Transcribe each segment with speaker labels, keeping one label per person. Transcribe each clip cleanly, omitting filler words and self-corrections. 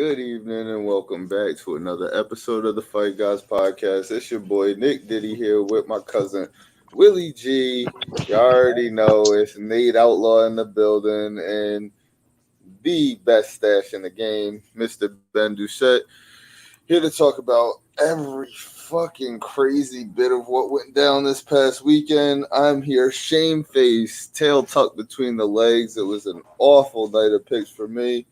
Speaker 1: Good evening and welcome back to another episode of the Fight Guys podcast. It's your boy Nick Diddy here with my cousin Willie G. You already know it's Nate Outlaw in the building and the best stash in the game, Mr. Ben Doucette, here to talk about every fucking crazy bit of what went down this past weekend. I'm here, shamefaced, tail tucked between the legs. It was an awful night of picks for me.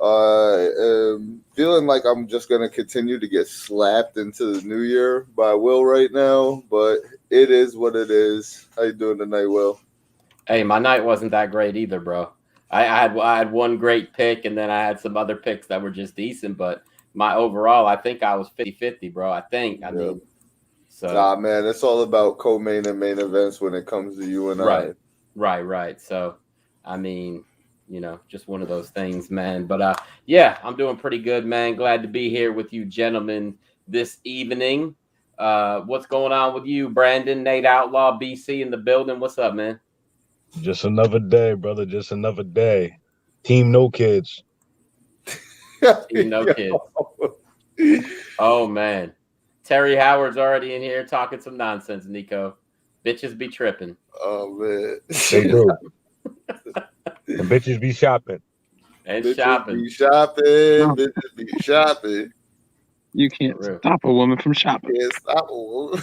Speaker 1: I am feeling like I'm just going to continue to get slapped into the new year by Will right now, but it is what it is. How you doing tonight, Will?
Speaker 2: Hey, my night wasn't that great either, bro. I had one great pick, and then I had some other picks that were just decent, but my overall, I think I was 50-50, bro. I mean, so.
Speaker 1: Nah, man, it's all about co-main and main events when it comes to you and I.
Speaker 2: Right. So, I mean, just one of those things, man. But yeah, I'm doing pretty good, man. Glad to be here with you gentlemen this evening. What's going on with you, Brandon, Nate Outlaw, BC in the building? What's up, man?
Speaker 3: Just another day, brother. Just another day. Team No Kids.
Speaker 2: Team No Kids. Oh, man. Terry Howard's already in here talking some nonsense, Nico. Bitches be tripping.
Speaker 1: Oh, man.
Speaker 3: They do. And bitches be shopping.
Speaker 2: And
Speaker 1: bitches
Speaker 2: shopping.
Speaker 1: Be shopping. Bitches be shopping.
Speaker 4: You can't stop a woman from shopping.
Speaker 1: Can't stop a woman.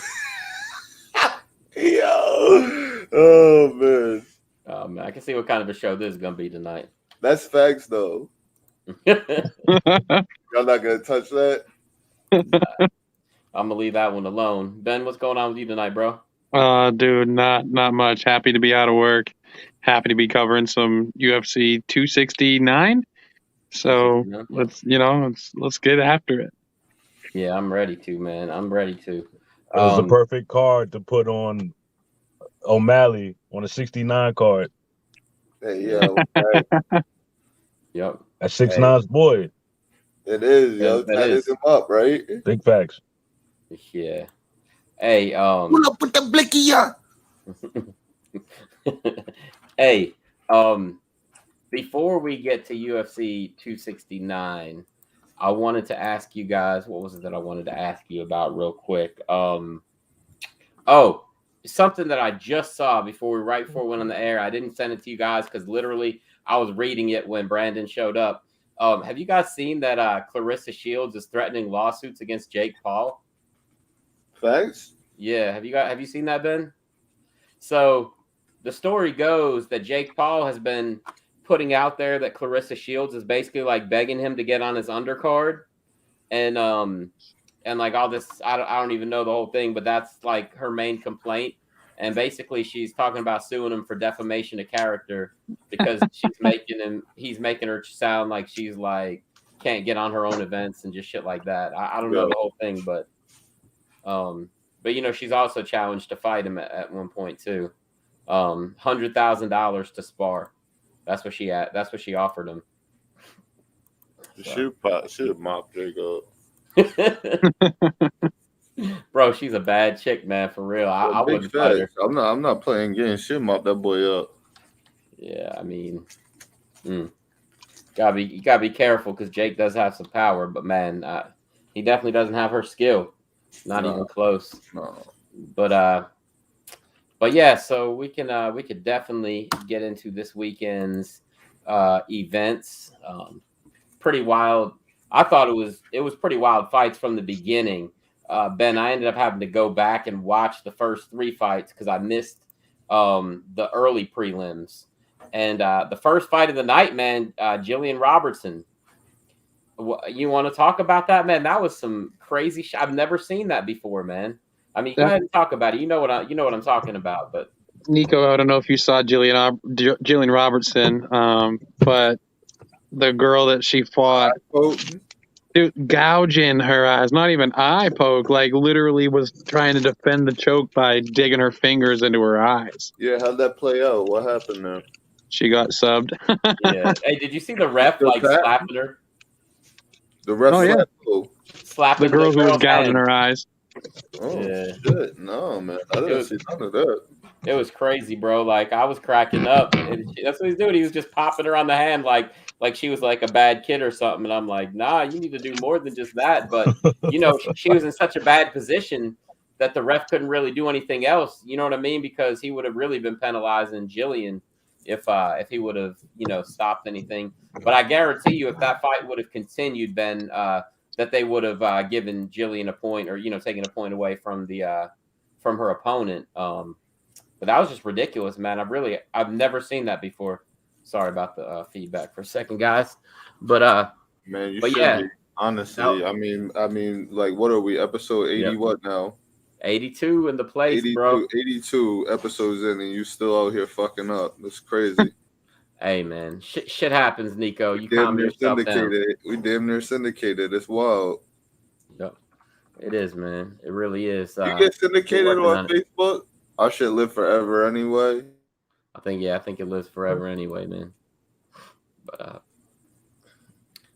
Speaker 1: Yo. Oh, man.
Speaker 2: Oh, man. I can see what kind of a show this is going to be tonight.
Speaker 1: That's facts, though. Y'all not going to touch that?
Speaker 2: I'm going to leave that one alone. Ben, what's going on with you tonight, bro?
Speaker 4: Dude, not much. Happy to be out of work. Happy to be covering some UFC 269. So let's get after it.
Speaker 2: Yeah, I'm ready to, man. I'm ready to.
Speaker 3: It was the perfect card to put on O'Malley on a 69 card.
Speaker 1: Hey, yeah. Okay.
Speaker 2: Yep.
Speaker 3: That's 6'9's boy.
Speaker 1: It is, yo. That is him up, right?
Speaker 3: Big facts.
Speaker 2: Yeah. Hey,
Speaker 1: Pull up with the blicky on.
Speaker 2: Hey, before we get to UFC 269, I wanted to ask you guys, what was it that I wanted to ask you about real quick? Something that I just saw right before we went on the air. I didn't send it to you guys because literally I was reading it when Brandon showed up. Have you guys seen that Clarissa Shields is threatening lawsuits against Jake Paul?
Speaker 1: Facts?
Speaker 2: Yeah. Have you seen that, Ben? So the story goes that Jake Paul has been putting out there that Clarissa Shields is basically like begging him to get on his undercard, and like all this. I don't even know the whole thing, but that's like her main complaint. And basically, she's talking about suing him for defamation of character because he's making her sound like she's like can't get on her own events and just shit like that. I don't know the whole thing, but she's also challenged to fight him at one point too. $100,000 to spar. That's what she offered him.
Speaker 1: Should mop Jake up.
Speaker 2: Bro, she's a bad chick, man, for real. I wouldn't fight her.
Speaker 1: I'm not playing games. She'll mop that boy up.
Speaker 2: Yeah, I mean, you gotta be careful because Jake does have some power, but man, he definitely doesn't have her skill. Not even close.
Speaker 1: No.
Speaker 2: But yeah, so we could definitely get into this weekend's events. Pretty wild. I thought it was pretty wild fights from the beginning. Ben, I ended up having to go back and watch the first 3 fights because I missed the early prelims. And the first fight of the night, man, Jillian Robertson. You want to talk about that, man? That was some crazy shit. I've never seen that before, man. I mean, go ahead and talk about it. You know what I'm talking about. But
Speaker 4: Nico, I don't know if you saw Jillian Robertson, but the girl that she fought, dude, gouging her eyes, not even eye poke, like literally was trying to defend the choke by digging her fingers into her eyes.
Speaker 1: Yeah, how'd that play out? What happened there?
Speaker 4: She got subbed.
Speaker 2: Yeah. Hey, did you see the ref like slapping her?
Speaker 1: The ref
Speaker 2: slapping
Speaker 4: the girl who was gouging her eyes.
Speaker 1: Oh, shit. No, man. I didn't see none of that.
Speaker 2: It was crazy, bro. Like, I was cracking up. And that's what he's doing. He was just popping her on the hand like like she was like a bad kid or something. And I'm like, nah, you need to do more than just that. But you know, she was in such a bad position that the ref couldn't really do anything else. You know what I mean? Because he would have really been penalizing Jillian if he would have, you know, stopped anything. But I guarantee you, if that fight would have continued, Ben, that they would have given Jillian a point, or, you know, taken a point away from the from her opponent. But that was just ridiculous, man. I've never seen that before. Sorry about the feedback for a second, guys. But
Speaker 1: man, you
Speaker 2: but
Speaker 1: should
Speaker 2: yeah,
Speaker 1: be. Honestly,
Speaker 2: no.
Speaker 1: I mean, like, what are we? Episode 80?
Speaker 2: Yep.
Speaker 1: What now?
Speaker 2: 82 in the place,
Speaker 1: 82,
Speaker 2: bro.
Speaker 1: 82 episodes in, and you still out here fucking up. That's crazy.
Speaker 2: Hey, man, shit happens, Nico. You
Speaker 1: damn
Speaker 2: calm
Speaker 1: near
Speaker 2: yourself down.
Speaker 1: syndicated. We damn near syndicated. It's wild.
Speaker 2: Yep. It is, man. It really is.
Speaker 1: You get syndicated on
Speaker 2: it.
Speaker 1: Facebook? Our shit live forever anyway.
Speaker 2: I think it lives forever anyway, man.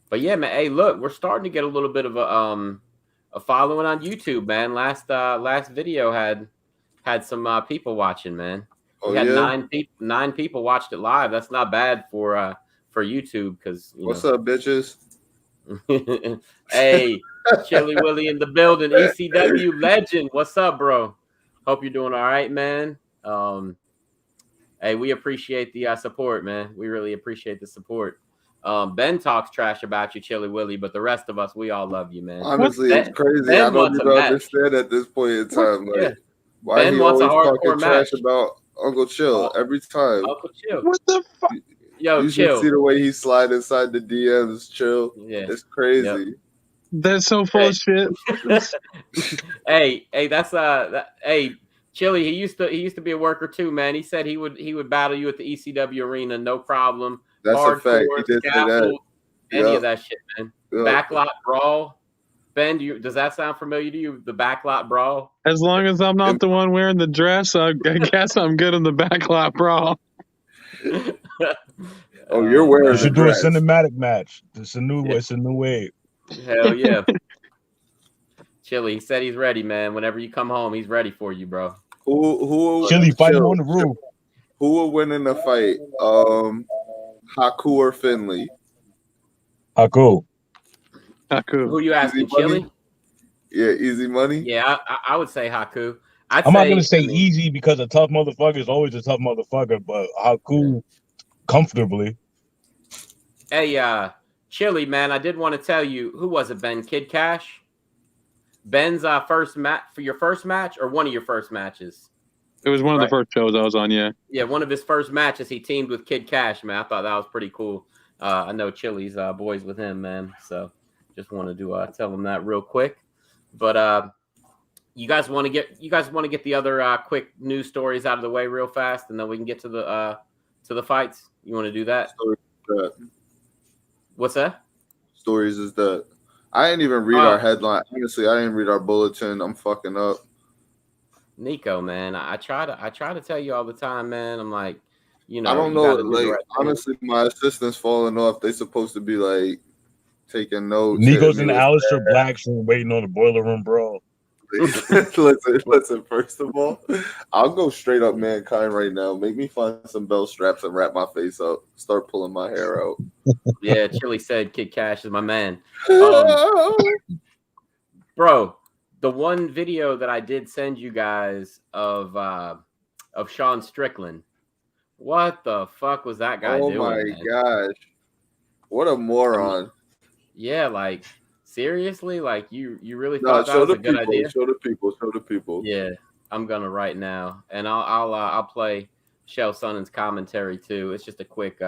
Speaker 2: But yeah, man. Hey, look, we're starting to get a little bit of a following on YouTube, man. Last video had some people watching, man. We had 9 people watched it live. That's not bad for YouTube, because
Speaker 1: what's up, bitches?
Speaker 2: Hey, Chili Willie in the building, ECW legend. What's up, bro? Hope you're doing all right, man. Hey, we appreciate the support, man. We really appreciate the support. Ben talks trash about you, Chili Willie, but the rest of us, we all love you, man.
Speaker 1: Honestly, it's crazy. I don't even understand at this point in time. Like, why
Speaker 2: Ben
Speaker 1: he
Speaker 2: wants
Speaker 1: always
Speaker 2: a hardcore
Speaker 1: talking trash
Speaker 2: match
Speaker 1: about Uncle Chill every time?
Speaker 2: Uncle Chill.
Speaker 4: What the fuck?
Speaker 2: Yo,
Speaker 1: you
Speaker 2: Chill.
Speaker 1: should see the way he slide inside the DMs, Chill.
Speaker 2: Yeah,
Speaker 1: it's crazy.
Speaker 2: Yep.
Speaker 4: That's so full of shit.
Speaker 2: hey, that's hey, Chili. He used to be a worker too, man. He said he would battle you at the ECW arena, no problem.
Speaker 1: That's
Speaker 2: hardcore,
Speaker 1: a fact. He did say that.
Speaker 2: Any of that shit, man.
Speaker 1: Yep.
Speaker 2: Backlot brawl. Ben, does that sound familiar to you? The backlot brawl.
Speaker 4: As long as I'm not the one wearing the dress, I guess I'm good in the backlot brawl.
Speaker 1: Oh, you're wearing.
Speaker 3: You should do a cinematic match. It's a new wave.
Speaker 2: Hell yeah. Chili, he said he's ready, man. Whenever you come home, he's ready for you, bro.
Speaker 1: Who
Speaker 3: Chili fight him on the roof.
Speaker 1: Who will win in the fight? Haku or Finley?
Speaker 3: Haku.
Speaker 2: Who you asking, Chili?
Speaker 1: Yeah, easy money.
Speaker 2: Yeah, I would say Haku.
Speaker 3: I'm not gonna say easy, because a tough motherfucker is always a tough motherfucker, but Haku comfortably.
Speaker 2: Hey, Chili, man, I did want to tell you, who was it, Ben? Kid Cash? Ben's first match for your first match, or one of your first matches?
Speaker 4: It was one of the first shows I was on, yeah.
Speaker 2: Yeah, one of his first matches, he teamed with Kid Cash, man. I thought that was pretty cool. I know Chili's boys with him, man. So just wanted to tell him that real quick. But you guys want to get the other quick news stories out of the way real fast, and then we can get to the fights. You want to do that? What's that?
Speaker 1: Stories is that I didn't even read our headline. Honestly, I didn't read our bulletin. I'm fucking up.
Speaker 2: Nico, man, I try to tell you all the time, man. I'm like, you know,
Speaker 1: I don't know. Like, honestly, my assistant's falling off. They supposed to be like taking notes.
Speaker 3: Nico's in the Aleister Black room waiting on the boiler room brawl.
Speaker 1: Listen. First of all, I'll go straight up Mankind right now. Make me find some belt straps and wrap my face up. Start pulling my hair out.
Speaker 2: Yeah, Chili said Kid Cash is my man. Bro, the one video that I did send you guys of Sean Strickland. What the fuck was that guy doing? Oh my
Speaker 1: gosh. What a moron.
Speaker 2: Yeah, like, seriously? Like, you really thought that was a good idea?
Speaker 1: Show the people.
Speaker 2: Yeah, I'm gonna right now. And I'll play Shell Sonnen's commentary too. It's just a quick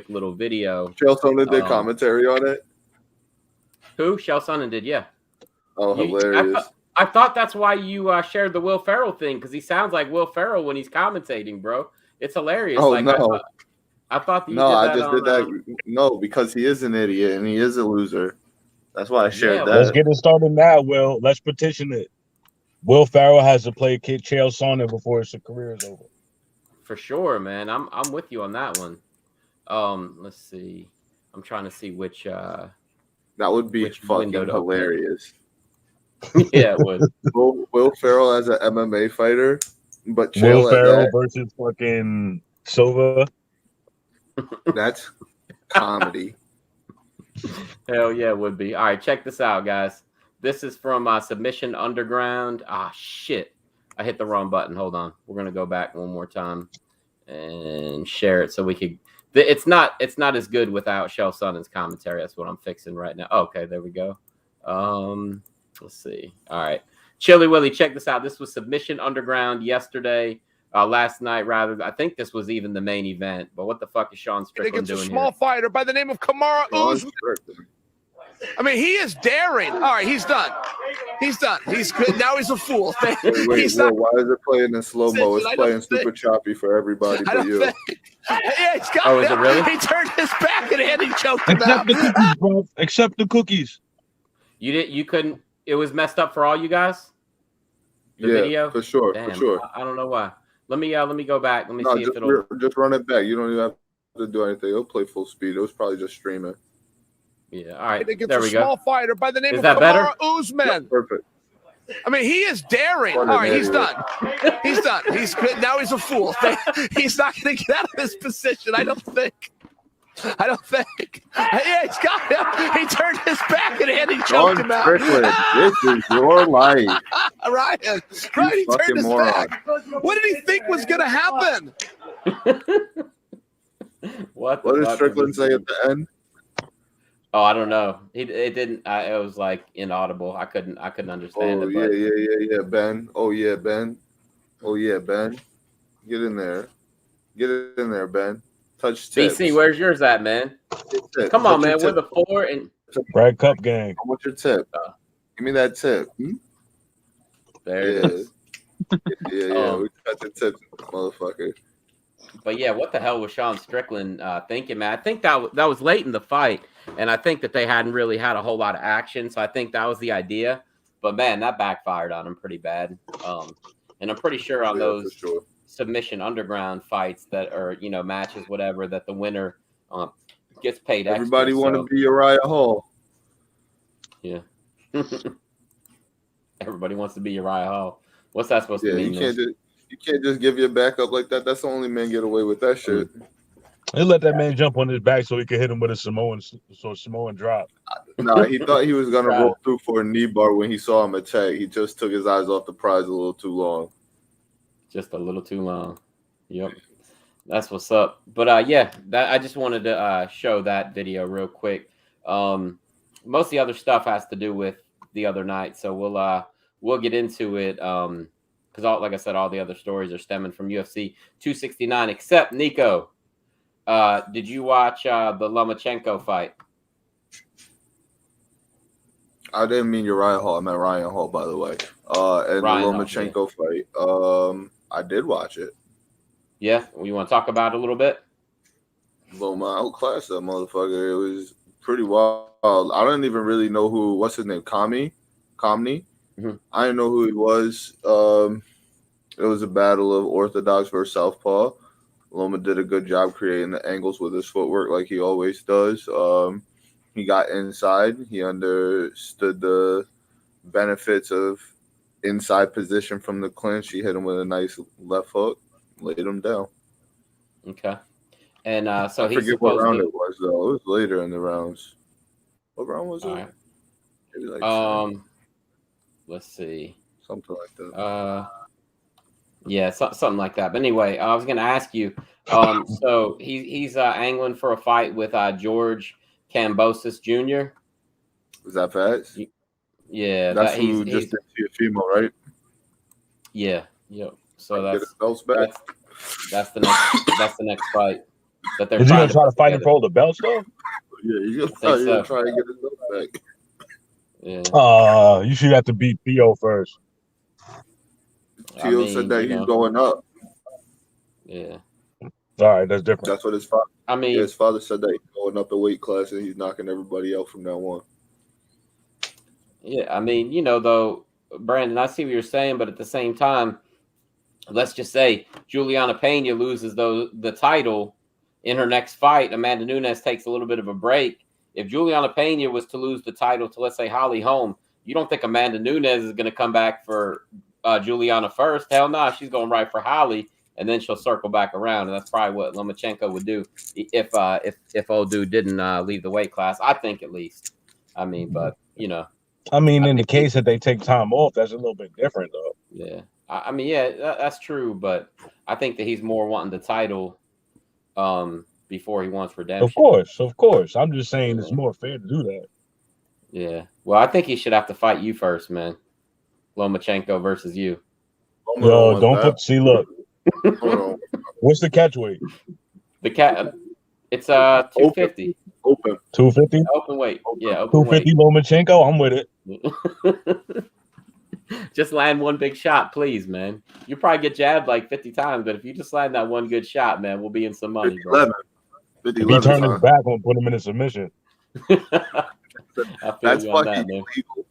Speaker 2: little video.
Speaker 1: Shell Sonnen did commentary on it?
Speaker 2: Who? Shell Sonnen did, yeah.
Speaker 1: Oh, hilarious.
Speaker 2: I thought that's why you shared the Will Ferrell thing, because he sounds like Will Ferrell when he's commentating, bro. It's hilarious.
Speaker 1: Oh,
Speaker 2: like,
Speaker 1: no.
Speaker 2: I thought that you
Speaker 1: did that.
Speaker 2: I just
Speaker 1: did that. No, because he is an idiot and he is a loser. That's why I shared that.
Speaker 3: Let's get it started now, Will. Let's petition it. Will Ferrell has to play Kid Chael Sonnen before his career is over.
Speaker 2: For sure, man. I'm with you on that one. Let's see. I'm trying to see which
Speaker 1: that would be fucking hilarious.
Speaker 2: Yeah, it would.
Speaker 1: Will Ferrell as an MMA fighter, but
Speaker 3: Will Ferrell versus fucking Silva.
Speaker 1: That's comedy.
Speaker 2: Hell yeah, it would be. All right, check this out, guys. This is from Submission Underground. Ah, shit. I hit the wrong button. Hold on. We're going to go back one more time and share it so we could. It's not as good without Shell Sonnen's commentary. That's what I'm fixing right now. Okay, there we go. Let's see. All right. Chili Willy, check this out. This was Submission Underground yesterday. Last night, rather. I think this was even the main event. But what the fuck is Sean Strickland doing here?
Speaker 5: Against a small fighter by the name of Kamaru Usman. I mean, he is daring. All right, he's done. He's done. He's good. Now he's a fool.
Speaker 1: Wait, why is it playing in slow-mo? It's playing super choppy for everybody but you.
Speaker 5: Yeah, he's got
Speaker 2: is it really?
Speaker 5: He turned his back and Andy choked him
Speaker 3: Accept
Speaker 5: out.
Speaker 3: the cookies, bro. Accept the cookies.
Speaker 2: You couldn't. It was messed up for all you guys. The video
Speaker 1: for sure.
Speaker 2: Damn,
Speaker 1: For sure.
Speaker 2: I don't know why. Let me go back. Let me see if
Speaker 1: it'll just run it back. You don't even have to do anything. It'll play full speed. It was probably just streaming.
Speaker 2: Yeah. All right.
Speaker 5: Against
Speaker 2: There we
Speaker 5: a small
Speaker 2: go.
Speaker 5: fighter by the name
Speaker 2: Is
Speaker 5: of
Speaker 2: that better?
Speaker 5: Kamaru Usman.
Speaker 1: Yeah, perfect.
Speaker 5: I mean, he is daring. All right, he's done. He's done. He's good. Now he's a fool. He's not going to get out of this position. I don't think. Yeah, he's got him. He turned his back and Andy choked him out.
Speaker 1: Strickland, this is your life.
Speaker 5: Ryan, he turned his back. What did he think was going to happen?
Speaker 2: What
Speaker 1: did Strickland say at the end?
Speaker 2: Oh, I don't know. It didn't. It was like inaudible. I couldn't understand it.
Speaker 1: Yeah, Ben. Oh yeah, Ben. Get in there, Ben. Touch tips.
Speaker 2: BC, where's yours at, man? Come on, man. We're the 4 and
Speaker 3: Brad Cup gang.
Speaker 1: What's your tip? Give me that tip.
Speaker 2: There it is.
Speaker 1: Yeah. We got the tip, motherfucker.
Speaker 2: But yeah, what the hell was Sean Strickland thinking, man? I think that was late in the fight, and I think that they hadn't really had a whole lot of action, so I think that was the idea. But man, that backfired on him pretty bad. And I'm pretty sure on those Submission Underground fights that are, matches, whatever, that the winner gets paid extra.
Speaker 1: Everybody want to be Uriah Hall.
Speaker 2: Yeah. Everybody wants to be Uriah Hall. What's that supposed to mean?
Speaker 1: You can't just give your back up like that. That's the only man get away with that shit.
Speaker 3: They let that man jump on his back so he could hit him with a Samoan drop.
Speaker 1: Nah, he thought he was gonna roll through for a knee bar when he saw him attack. He just took his eyes off the prize a little too long.
Speaker 2: Just a little too long. Yep. That's what's up. But I just wanted to show that video real quick. Most of the other stuff has to do with the other night, so we'll get into it. Because like I said, all the other stories are stemming from UFC 269, except Nico. Did you watch the Lomachenko fight?
Speaker 1: I didn't mean Uriah Hall. I meant Ryan Hall, by the way. And
Speaker 2: Ryan
Speaker 1: the Lomachenko fight. I did watch it.
Speaker 2: Yeah? You want to talk about it a little bit?
Speaker 1: Loma outclassed that motherfucker. It was pretty wild. I don't even really know what's his name? Kamni?
Speaker 2: Mm-hmm.
Speaker 1: I didn't know who he was. It was a battle of Orthodox versus Southpaw. Loma did a good job creating the angles with his footwork like he always does. He got inside. He understood the benefits of inside position from the clinch. He hit him with a nice left hook, laid him down.
Speaker 2: Okay. And so
Speaker 1: I forget what round it was, though. It was later in the rounds. What round was it?
Speaker 2: Right.
Speaker 1: Maybe like
Speaker 2: let's see.
Speaker 1: Something like that.
Speaker 2: Yeah, something like that. But anyway, I was going to ask you. So he's angling for a fight with George Kambosos Jr.
Speaker 1: Was that fast?
Speaker 2: Yeah,
Speaker 1: that's who just did Teofimo, right?
Speaker 2: Yeah, yep. So that's the next fight that they're.
Speaker 3: Is he gonna try to fight him for all the belts though?
Speaker 1: Yeah, he's gonna try to get his belt back.
Speaker 2: Yeah.
Speaker 3: You should have to beat Theo first.
Speaker 1: Theo said that he's going up.
Speaker 2: Yeah.
Speaker 3: All right, that's different.
Speaker 1: That's what his father.
Speaker 2: His
Speaker 1: father said that he's going up a weight class and he's knocking everybody out from now on.
Speaker 2: Yeah, though, Brandon, I see what you're saying, but at the same time, let's just say Juliana Pena loses the title in her next fight. Amanda Nunes takes a little bit of a break. If Juliana Pena was to lose the title to, let's say, Holly Holm, you don't think Amanda Nunes is going to come back for Juliana first? Hell no, she's going right for Holly and then she'll circle back around, and that's probably what Lomachenko would do if old dude didn't leave the weight class. I think at least. I mean, but you know.
Speaker 3: I mean, in the case that they take time off, that's a little bit different, though.
Speaker 2: Yeah, I mean, yeah, that's true, but I think that he's more wanting the title before he wants redemption.
Speaker 3: Of course. I'm just saying it's more fair to do that.
Speaker 2: Yeah. Well, I think he should have to fight you first, man. Lomachenko versus you.
Speaker 3: Yo, don't put. See, look. What's the catch weight?
Speaker 2: The cat. It's 250.
Speaker 1: Open.
Speaker 3: 250.
Speaker 2: Open weight. Yeah. Open
Speaker 3: 250
Speaker 2: weight.
Speaker 3: Lomachenko. I'm with it.
Speaker 2: Just land one big shot, please, man. You probably get jabbed like 50 times, but if you just land that one good shot, man, we'll be in some money, bro.
Speaker 1: 50,
Speaker 3: if he turned his back, I'm gonna put him in a submission.
Speaker 1: That's fucking illegal.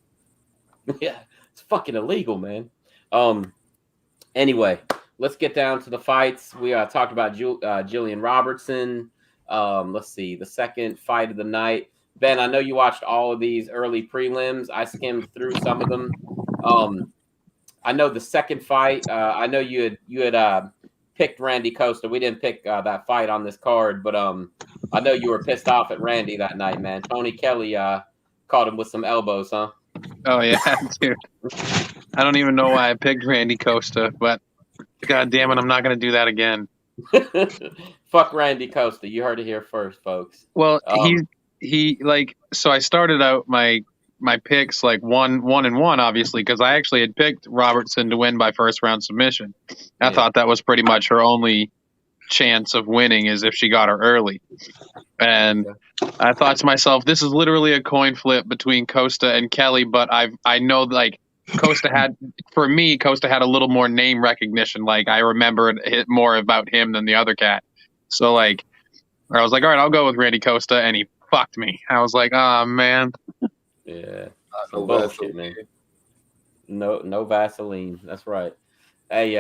Speaker 2: Yeah, it's fucking illegal, man. Anyway, let's get down to the fights. We talked about Jillian Robertson. Let's see, the second fight of the night. Ben, I know you watched all of these early prelims. I skimmed through some of them. I know the second fight. I know you had picked Randy Costa. We didn't pick that fight on this card, but I know you were pissed off at Randy that night, man. Tony Kelly caught him with some elbows, huh?
Speaker 4: Oh yeah, dude. I don't even know why I picked Randy Costa, but god damn it, I'm not gonna do that again.
Speaker 2: Fuck Randy Costa. You heard it here first, folks.
Speaker 4: Well, he like, so I started out my picks like 1-1, obviously, because I actually had picked Robertson to win by first round submission. I thought that was pretty much her only chance of winning is if she got her early. And I thought to myself, this is literally a coin flip between Costa and Kelly, but I know like Costa had a little more name recognition. Like I remembered more about him than the other cat. So like I was like, all right, I'll go with Randy Costa, and he fucked me. I was like, oh man.
Speaker 2: Yeah. No bullshit, man. No Vaseline. That's right. Hey,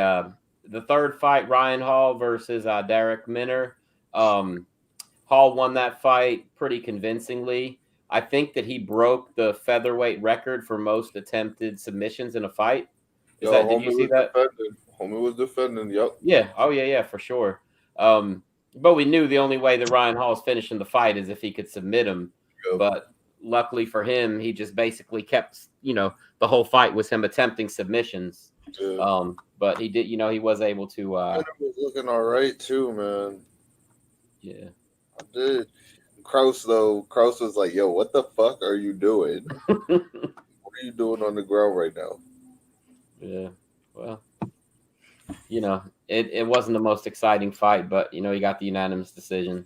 Speaker 2: the third fight, Ryan Hall versus Derek Minner. Hall won that fight pretty convincingly. I think that he broke the featherweight record for most attempted submissions in a fight. Did you see that?
Speaker 1: Homie was defending. Yep.
Speaker 2: Yeah. Oh yeah, for sure. But we knew the only way that Ryan Hall's finishing the fight is if he could submit him. Yep. But luckily for him, he just basically kept, the whole fight was him attempting submissions. Yeah. But he did, he was able to.
Speaker 1: He was looking all right too, man.
Speaker 2: Yeah.
Speaker 1: I did. Kraus was like, yo, what the fuck are you doing? What are you doing on the ground right now?
Speaker 2: Yeah. Well, it wasn't the most exciting fight, but, he got the unanimous decision.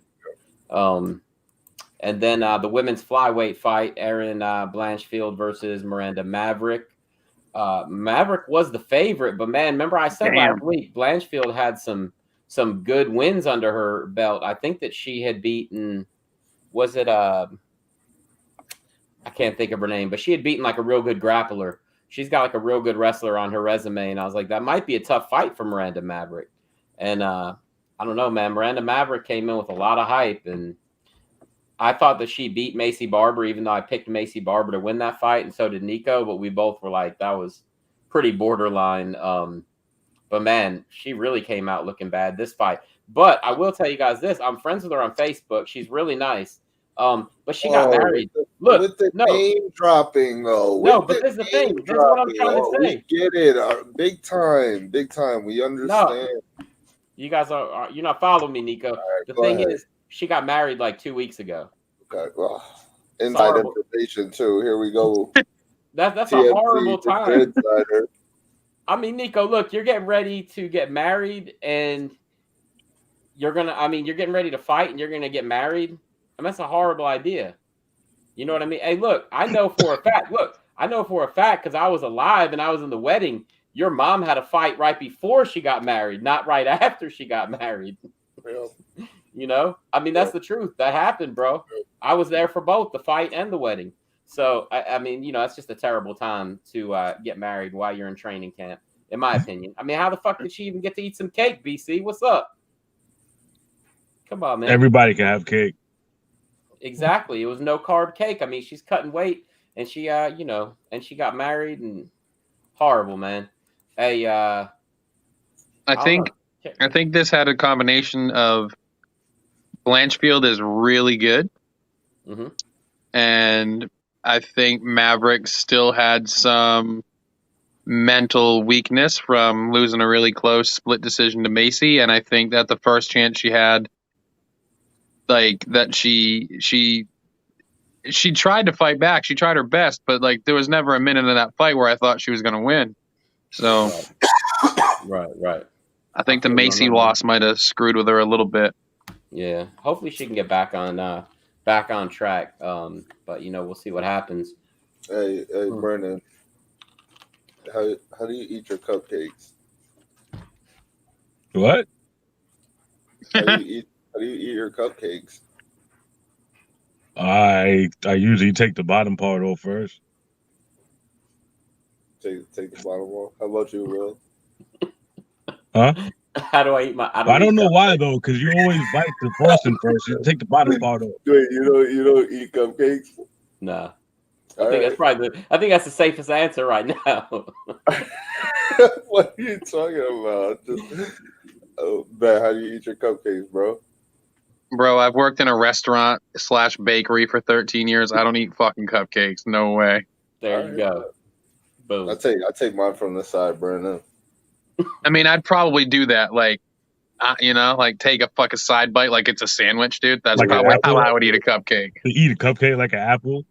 Speaker 2: And then the women's flyweight fight, Erin Blanchfield versus Miranda Maverick. Maverick was the favorite, but man, remember I said last week, Blanchfield had some good wins under her belt. I think that she had beaten, I can't think of her name, but she had beaten like a real good grappler. She's got like a real good wrestler on her resume. And I was like, that might be a tough fight for Miranda Maverick. And I don't know, man, Miranda Maverick came in with a lot of hype, and I thought that she beat Macy Barber, even though I picked Macy Barber to win that fight, and so did Nico. But we both were like, that was pretty borderline. But man, she really came out looking bad this fight. But I will tell you guys this: I'm friends with her on Facebook. She's really nice. But she got married.
Speaker 1: With the name dropping, though.
Speaker 2: No, but this is the thing. That's what I'm trying to say.
Speaker 1: We get it, big time. We understand.
Speaker 2: No, you guys are you're not following me, Nico. Right, the thing is, she got married like 2 weeks ago.
Speaker 1: Okay, well, inside information too. Here we go.
Speaker 2: That's TMZ, a horrible time. I mean, Nico, look, you're getting ready to get married, and you're getting ready to fight, and you're gonna get married. I mean, that's a horrible idea. You know what I mean? Hey, look, I know for a fact. Because I was alive and I was in the wedding. Your mom had a fight right before she got married, not right after she got married. Yeah. I mean, that's the truth. That happened, bro. I was there for both the fight and the wedding. So, I mean, it's just a terrible time to get married while you're in training camp, in my opinion. I mean, how the fuck did she even get to eat some cake, BC? What's up? Come on, man.
Speaker 3: Everybody can have cake.
Speaker 2: Exactly. It was no carb cake. I mean, she's cutting weight, and she, and she got married, and horrible, man. Hey,
Speaker 4: I think I think this had a combination of Blanchfield is really good,
Speaker 2: Mm-hmm.
Speaker 4: and I think Maverick still had some mental weakness from losing a really close split decision to Macy, and I think that the first chance she had, like that she tried to fight back. She tried her best, but like there was never a minute in that fight where I thought she was going to win. So
Speaker 2: Right.
Speaker 4: I think the Macy loss might have screwed with her a little bit.
Speaker 2: Yeah. Hopefully she can get back on track. But we'll see what happens.
Speaker 1: Hey, Brennan, how do you eat your cupcakes?
Speaker 3: What?
Speaker 1: How do you eat your cupcakes?
Speaker 3: I usually take the bottom part off first.
Speaker 1: Take the bottom off. How about you, Will?
Speaker 3: Huh?
Speaker 2: How do I eat my?
Speaker 3: I don't know why though, because you always bite the frosting first. You take the bottom part off.
Speaker 1: Wait, you don't eat cupcakes?
Speaker 2: Nah.
Speaker 1: All
Speaker 2: I think that's the safest answer right now.
Speaker 1: What are you talking about? Ben, how do you eat your cupcakes, bro?
Speaker 4: Bro, I've worked in a restaurant / bakery for 13 years. I don't eat fucking cupcakes. No way.
Speaker 2: There you go. Boom.
Speaker 1: I take mine from the side, Brandon.
Speaker 4: I mean, I'd probably do that. Like, like take a fucking side bite like it's a sandwich, dude. That's
Speaker 3: Like
Speaker 4: probably
Speaker 3: an
Speaker 4: how
Speaker 3: apple?
Speaker 4: I would eat a cupcake.
Speaker 3: To eat a cupcake like an apple.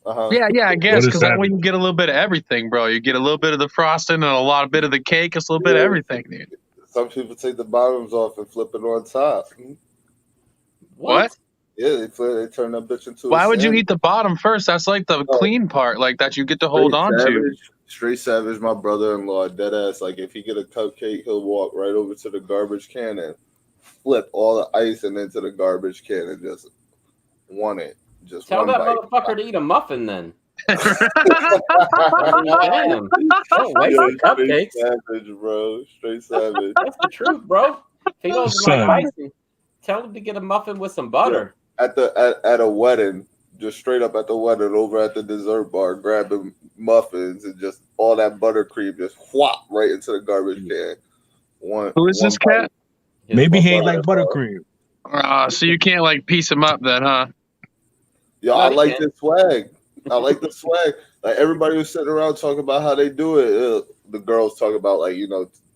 Speaker 1: Uh-huh.
Speaker 4: Yeah, I guess,
Speaker 3: is
Speaker 4: because that
Speaker 3: that?
Speaker 4: way you get a little bit of everything, bro. You get a little bit of the frosting and a lot of bit of the cake. It's a little bit of everything, dude.
Speaker 1: Some people take the bottoms off and flip it on top.
Speaker 4: What?
Speaker 1: Yeah, they turn that bitch into.
Speaker 4: Why would you eat the bottom first? That's like the clean part, like that you get to hold on to.
Speaker 1: Straight savage, my brother-in-law, dead ass. Like if he get a cupcake, he'll walk right over to the garbage can and flip all the icing into the garbage can and just want it. Just
Speaker 2: Tell
Speaker 1: one
Speaker 2: that
Speaker 1: bite.
Speaker 2: motherfucker to eat a muffin then. Damn.
Speaker 1: Yo,
Speaker 2: Cupcakes.
Speaker 1: Straight savage, bro. Straight savage.
Speaker 2: That's the truth, bro. If he doesn't
Speaker 3: Son.
Speaker 2: like icing, tell him to get a muffin with some butter.
Speaker 1: At a wedding, just straight up at the wedding, over at the dessert bar, grabbing muffins and just all that buttercream just whop right into the garbage can.
Speaker 4: Who is this cat?
Speaker 3: Maybe he ain't
Speaker 1: butter,
Speaker 3: like
Speaker 1: bro.
Speaker 3: buttercream.
Speaker 4: So you can't like piece them up then, huh?
Speaker 1: Yo,
Speaker 2: No,
Speaker 1: I
Speaker 2: he
Speaker 1: like
Speaker 2: can't.
Speaker 1: the swag. I like the swag. Like everybody was sitting around talking about how they do it. The girls talk about like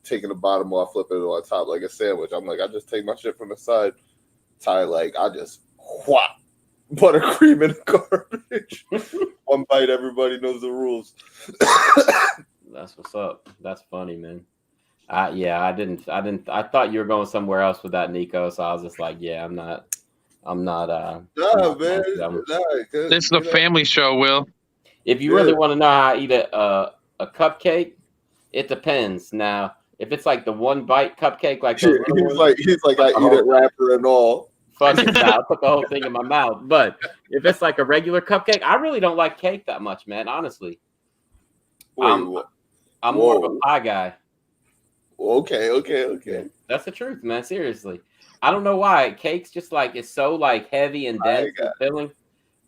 Speaker 1: taking the bottom off, flipping it on top like a sandwich. I'm like, I just take my shit from the side. Ty, like I just whop buttercream in the garbage. One bite, everybody knows the rules.
Speaker 2: That's what's up. That's funny, man. I didn't. I thought you were going somewhere else with that, Nico. So I was just like, yeah, I'm not.
Speaker 1: Nah,
Speaker 2: I'm
Speaker 1: man.
Speaker 2: not-
Speaker 4: This is a family show, Will.
Speaker 2: If you really want to know how I eat a cupcake, it depends. Now, if it's like the one bite cupcake, like those little ones,
Speaker 1: he's like I eat it wrapper and all.
Speaker 2: fuck it, I'll put the whole thing in my mouth. But if it's like a regular cupcake, I really don't like cake that much, man. Honestly, I'm more of a pie guy.
Speaker 1: Okay.
Speaker 2: That's the truth, man. Seriously, I don't know why cake's just like it's so like heavy and dense and filling.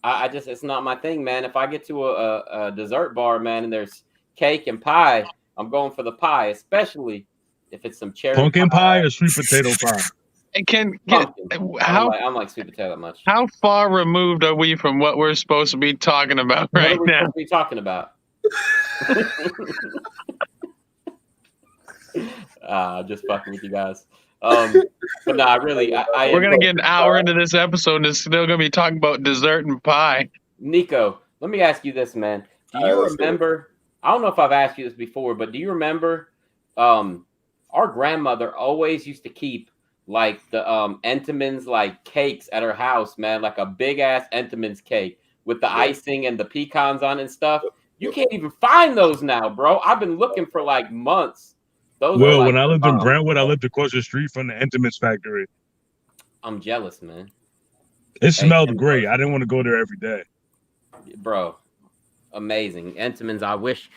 Speaker 2: I just it's not my thing, man. If I get to a dessert bar, man, and there's cake and pie, I'm going for the pie, especially if it's some cherry
Speaker 3: Pumpkin pie or sweet potato pie?
Speaker 4: And can
Speaker 2: Pumpkin.
Speaker 4: how
Speaker 2: I don't like sweet potato that much.
Speaker 4: how far removed are we from what we're supposed to be talking about
Speaker 2: What
Speaker 4: right
Speaker 2: are we
Speaker 4: now?
Speaker 2: supposed to be talking about? Just fucking with you guys. But no,
Speaker 4: We're gonna get an hour into this episode and it's still gonna be talking about dessert and pie.
Speaker 2: Nico, let me ask you this, man. Do you remember? I don't know if I've asked you this before, but do you remember? Our grandmother always used to keep like the Entenmann's like cakes at her house, man, like a big ass Entenmann's cake with the icing and the pecans on it and stuff. You can't even find those now, bro. I've been looking for like months. Those are, like,
Speaker 3: When I lived in Brentwood, I lived across the street from the Entenmann's factory.
Speaker 2: I'm jealous, man.
Speaker 3: It smelled great. I didn't want to go there every day.
Speaker 2: Bro, amazing. Entenmann's, I wish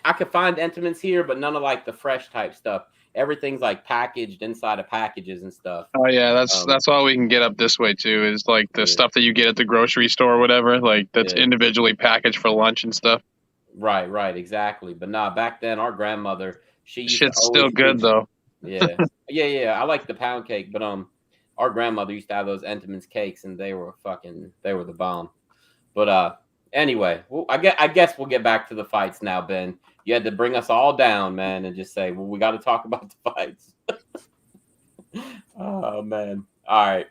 Speaker 2: I could find Entenmann's here, but none of like the fresh type stuff. Everything's like packaged inside of packages and stuff.
Speaker 4: Oh yeah, that's all we can get up this way too. Is like the stuff that you get at the grocery store or whatever, like that's individually packaged for lunch and stuff.
Speaker 2: Right, exactly. But nah, back then our grandmother, she used
Speaker 4: Shit's
Speaker 2: to
Speaker 4: still
Speaker 2: always
Speaker 4: good
Speaker 2: keep,
Speaker 4: though.
Speaker 2: Yeah. I like the pound cake, but our grandmother used to have those Entenmann's cakes, and they were the bomb. But anyway, I guess we'll get back to the fights now, Ben. You had to bring us all down, man, and just say, well, we got to talk about the fights. Oh man. All right,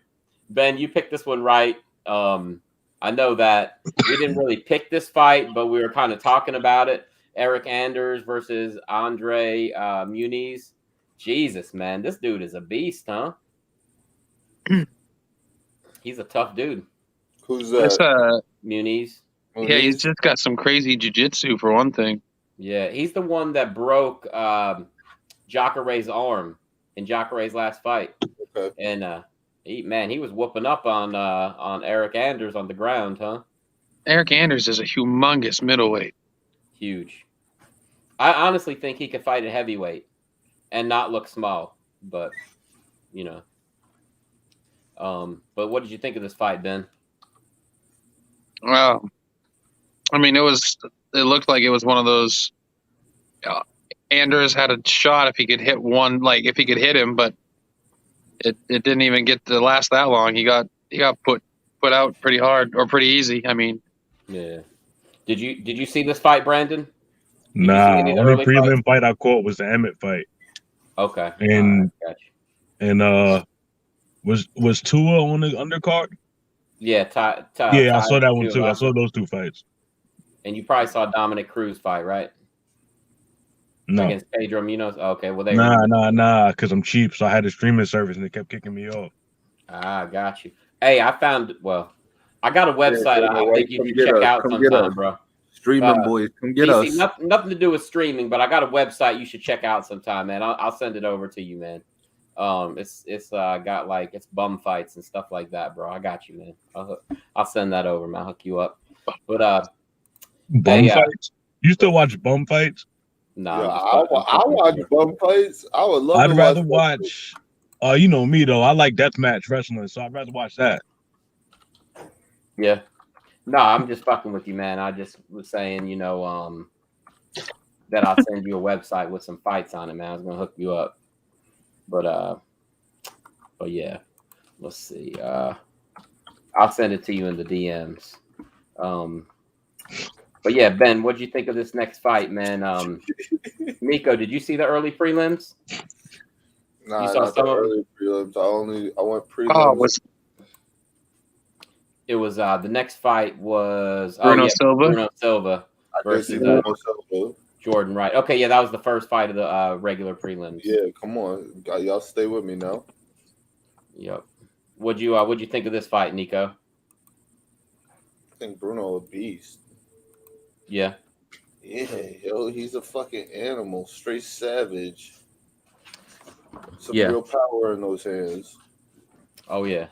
Speaker 2: Ben, you picked this one right. I know that we didn't really pick this fight, but we were kind of talking about it. Eric Anders versus Andre Muniz. Jesus, man, this dude is a beast, huh? He's a tough dude.
Speaker 1: Who's that?
Speaker 2: Muniz.
Speaker 4: Yeah, he's just got some crazy jiu-jitsu for one thing.
Speaker 2: Yeah, he's the one that broke Jacare's arm in Jacare's last fight.
Speaker 1: Okay.
Speaker 2: And he was whooping up on Eric Anders on the ground, huh?
Speaker 4: Eric Anders is a humongous middleweight.
Speaker 2: Huge. I honestly think he could fight at heavyweight and not look small, but but what did you think of this fight, Ben?
Speaker 4: Well, I mean, it looked like it was one of those. Anders had a shot if he could hit him, but it didn't even get to last that long. He got put out pretty hard or pretty easy. I mean,
Speaker 2: yeah. Did you see this fight, Brandon?
Speaker 3: Nah, only prelim fight I caught was the Emmett fight.
Speaker 2: Okay.
Speaker 3: And
Speaker 2: gotcha.
Speaker 3: And was Tua on the undercard?
Speaker 2: Yeah,
Speaker 3: yeah, I saw that one too. I saw those two fights.
Speaker 2: And you probably saw Dominic Cruz fight, right?
Speaker 3: No.
Speaker 2: Against Pedro Munoz. Okay, well
Speaker 3: nah, because I'm cheap, so I had a streaming service and they kept kicking me off.
Speaker 2: Ah, got you. Hey, I got a website I think you should check out sometime, bro.
Speaker 1: Streaming boys, come get us.
Speaker 2: Nothing to do with streaming, but I got a website you should check out sometime, man. I'll send it over to you, man. It's got like it's bum fights and stuff like that, bro. I got you, man. I'll send that over, man. I'll hook you up. But
Speaker 3: bum fights? You still watch bum fights?
Speaker 2: No,
Speaker 1: I watch bum fights. I would love.
Speaker 3: I'd rather watch. You know me though. I like deathmatch wrestling, so I'd rather watch that.
Speaker 2: Yeah. No, I'm just fucking with you, man. I just was saying, that I'll send you a website with some fights on it, man. I was gonna hook you up. But yeah. Let's see. I'll send it to you in the DMs. But yeah, Ben, what did you think of this next fight, man? Nico, did you see the early prelims?
Speaker 1: Nah,
Speaker 2: you saw
Speaker 1: not
Speaker 2: some
Speaker 1: the
Speaker 2: of
Speaker 1: early prelims. I went prelims.
Speaker 2: It was the next fight was
Speaker 4: Bruno Silva.
Speaker 2: Bruno Silva versus Jordan Wright. Okay, yeah, that was the first fight of the regular prelims.
Speaker 1: Yeah, come on, y'all stay with me now.
Speaker 2: Yep. What'd you think of this fight, Nico?
Speaker 1: I think Bruno a beast.
Speaker 2: Yeah.
Speaker 1: Yeah, yo, he's a fucking animal, straight savage. Some real power in those hands.
Speaker 2: Oh yeah.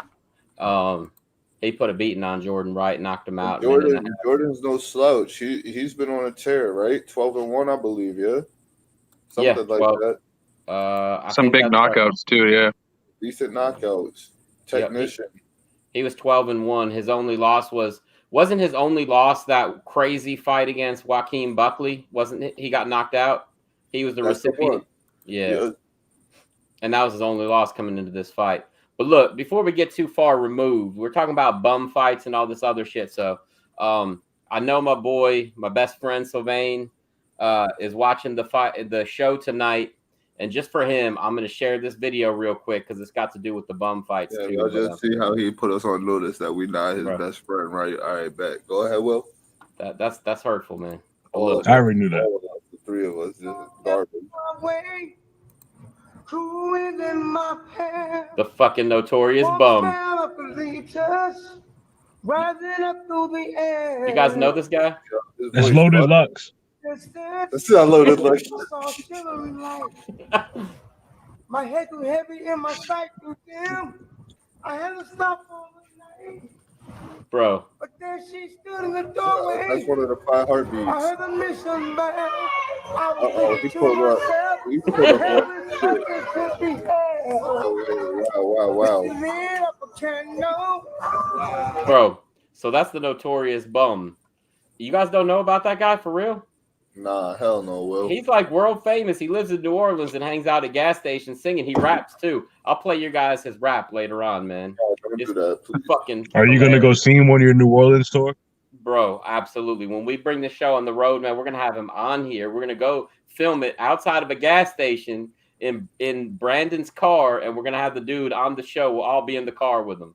Speaker 2: He put a beating on Jordan Wright, knocked him out.
Speaker 1: Jordan's no slouch. He's been on a tear, right? 12-1, I believe, yeah. Something like that.
Speaker 4: Some big knockouts too, yeah.
Speaker 1: Decent knockouts. Technician.
Speaker 2: Yep, he was 12-1. His only loss wasn't his only loss that crazy fight against Joaquin Buckley? Wasn't it? He got knocked out. He was the recipient. Yeah. And that was his only loss coming into this fight. But look, before we get too far removed, we're talking about bum fights and all this other shit. So I know my best friend Sylvain is watching the show tonight. And just for him, I'm going to share this video real quick because it's got to do with the bum fights too.
Speaker 1: Y'all just see how he put us on notice that we not his best friend, right? All right, bet. Go ahead, Will.
Speaker 2: That's hurtful, man.
Speaker 3: I already knew that.
Speaker 1: The three of us just garbage.
Speaker 2: The fucking notorious bum. You guys know this guy?
Speaker 3: It's Loaded Lux.
Speaker 1: This is Loaded Lux.
Speaker 6: My head too heavy in my sight too dim. I had to stop for the night.
Speaker 2: Bro.
Speaker 6: But then she stood in the doorway.
Speaker 1: That's one of the 5 heartbeats.
Speaker 6: I heard the mission bell.
Speaker 1: He pulled up. He pulled up.
Speaker 6: Wow.
Speaker 2: Bro, so that's the notorious bum. You guys don't know about that guy for real?
Speaker 1: Nah, hell no, Will.
Speaker 2: He's like world famous. He lives in New Orleans and hangs out at gas stations singing. He raps too. I'll play you guys his rap later on, man.
Speaker 1: Don't
Speaker 2: It's
Speaker 1: do that, please.
Speaker 2: fucking.
Speaker 3: Are you gonna go see him on your New Orleans tour?
Speaker 2: Bro, absolutely. When we bring the show on the road, man, we're gonna have him on here. We're gonna go film it outside of a gas station in Brandon's car, and we're gonna have the dude on the show. We'll all be in the car with him.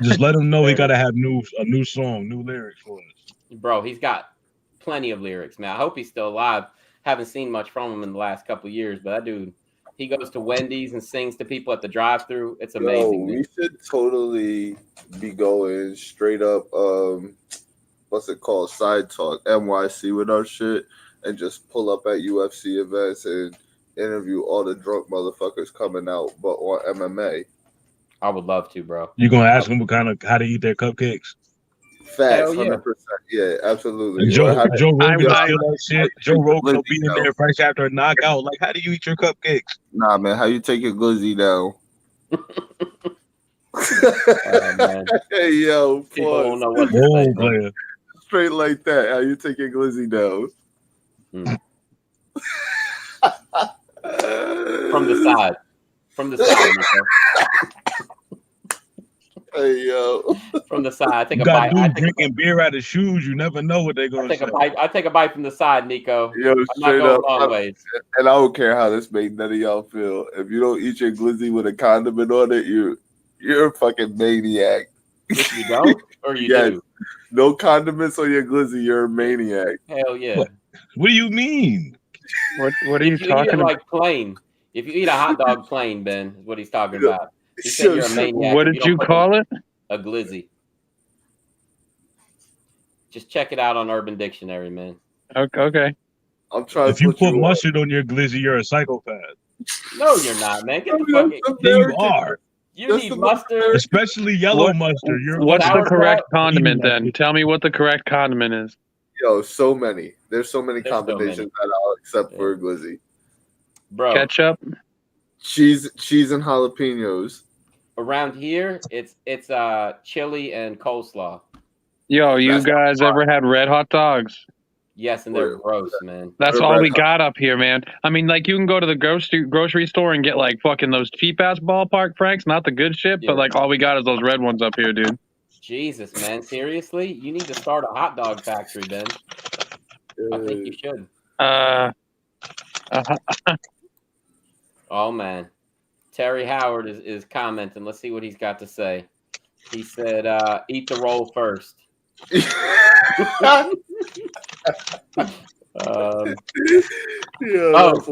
Speaker 3: Just let him know he gotta have a new song, new lyrics for us.
Speaker 2: Bro, he's got plenty of lyrics, man. I hope he's still alive. Haven't seen much from him in the last couple of years, but that dude, he goes to Wendy's and sings to people at the drive-thru. It's amazing.
Speaker 1: We should totally be going straight up. What's it called? Side Talk NYC with our shit, and just pull up at UFC events and interview all the drunk motherfuckers coming out, but on MMA.
Speaker 2: I would love to, bro.
Speaker 3: You gonna ask them how to eat their cupcakes?
Speaker 1: Facts,
Speaker 2: Hell yeah.
Speaker 1: 100%. Yeah, absolutely.
Speaker 3: And Joe Rogan
Speaker 4: I-
Speaker 3: steal that shit. Joe Rogan will be in there fresh after a knockout. Like, how do you eat your cupcakes?
Speaker 1: Nah, man, how you take your glizzy down?
Speaker 2: Man.
Speaker 1: Hey, yo,
Speaker 2: People
Speaker 1: pause.
Speaker 2: don't know what to
Speaker 3: Whoa,
Speaker 2: say, bro.
Speaker 3: player.
Speaker 1: Straight like that. How you take your glizzy down?
Speaker 2: From the side. From the side, Nico.
Speaker 1: Hey, yo.
Speaker 2: From the side. I take
Speaker 3: You
Speaker 2: a
Speaker 3: got
Speaker 2: bite.
Speaker 3: dudes drinking beer out of shoes. You never know what they're
Speaker 2: I
Speaker 3: gonna
Speaker 2: take
Speaker 3: say.
Speaker 2: a bite. I take a bite from the side, Nico.
Speaker 1: Yo,
Speaker 2: I'm not
Speaker 1: straight
Speaker 2: going
Speaker 1: up.
Speaker 2: long ways.
Speaker 1: And I don't care how this made none of y'all feel. If you don't eat your glizzy with a condiment on it, you're a fucking maniac.
Speaker 2: If you don't, or you
Speaker 1: Yes.
Speaker 2: do.
Speaker 1: No condiments on your glizzy, you're a maniac.
Speaker 2: Hell yeah.
Speaker 3: What do you mean?
Speaker 4: What are you
Speaker 2: If you eat
Speaker 4: talking
Speaker 2: it
Speaker 4: about?
Speaker 2: like plain. If you eat a hot dog plain, Ben, is what he's talking about. He said you're a maniac.
Speaker 4: What
Speaker 2: if
Speaker 4: did
Speaker 2: don't
Speaker 4: you
Speaker 2: put
Speaker 4: call it?
Speaker 2: A glizzy. Just check it out on Urban Dictionary, man.
Speaker 4: Okay.
Speaker 1: I'm trying
Speaker 3: If
Speaker 1: to
Speaker 3: you put
Speaker 1: on.
Speaker 3: mustard on your glizzy, you're a psychopath.
Speaker 2: No, you're not, man. Get the
Speaker 1: I'm
Speaker 2: fuck.
Speaker 3: Yeah, you
Speaker 1: American.
Speaker 3: are.
Speaker 2: You
Speaker 1: That's
Speaker 2: need
Speaker 1: the-
Speaker 2: mustard.
Speaker 3: Especially yellow
Speaker 4: What-
Speaker 3: mustard. You're
Speaker 4: What's the
Speaker 2: Sauerkraut?
Speaker 4: correct condiment
Speaker 3: Eating that
Speaker 4: then?
Speaker 3: shit.
Speaker 4: Tell me what the correct condiment is.
Speaker 1: Yo, so many. There's so many
Speaker 2: There's so
Speaker 1: combinations
Speaker 2: many.
Speaker 1: that I'll accept for a glizzy.
Speaker 2: Bro,
Speaker 4: Ketchup.
Speaker 1: Cheese and jalapenos.
Speaker 2: around here, it's chili and coleslaw.
Speaker 4: Yo, you
Speaker 1: That's
Speaker 4: guys ever had red hot dogs?
Speaker 2: Yes, and they're
Speaker 1: Wait,
Speaker 2: gross, man.
Speaker 4: That's
Speaker 1: Red
Speaker 4: all we
Speaker 1: Hot.
Speaker 4: got up here, man. I mean, like, you can go to the grocery store and get, like, fucking those cheap-ass ballpark Franks, not the good shit,
Speaker 2: Yeah.
Speaker 4: but, like, all we got is those red ones up here, dude.
Speaker 2: Jesus, man. Seriously? You need to start a hot dog factory, Ben. I think you should. Oh, man. Terry Howard is commenting. Let's see what he's got to say. He said, eat the roll first.
Speaker 1: Yeah, that's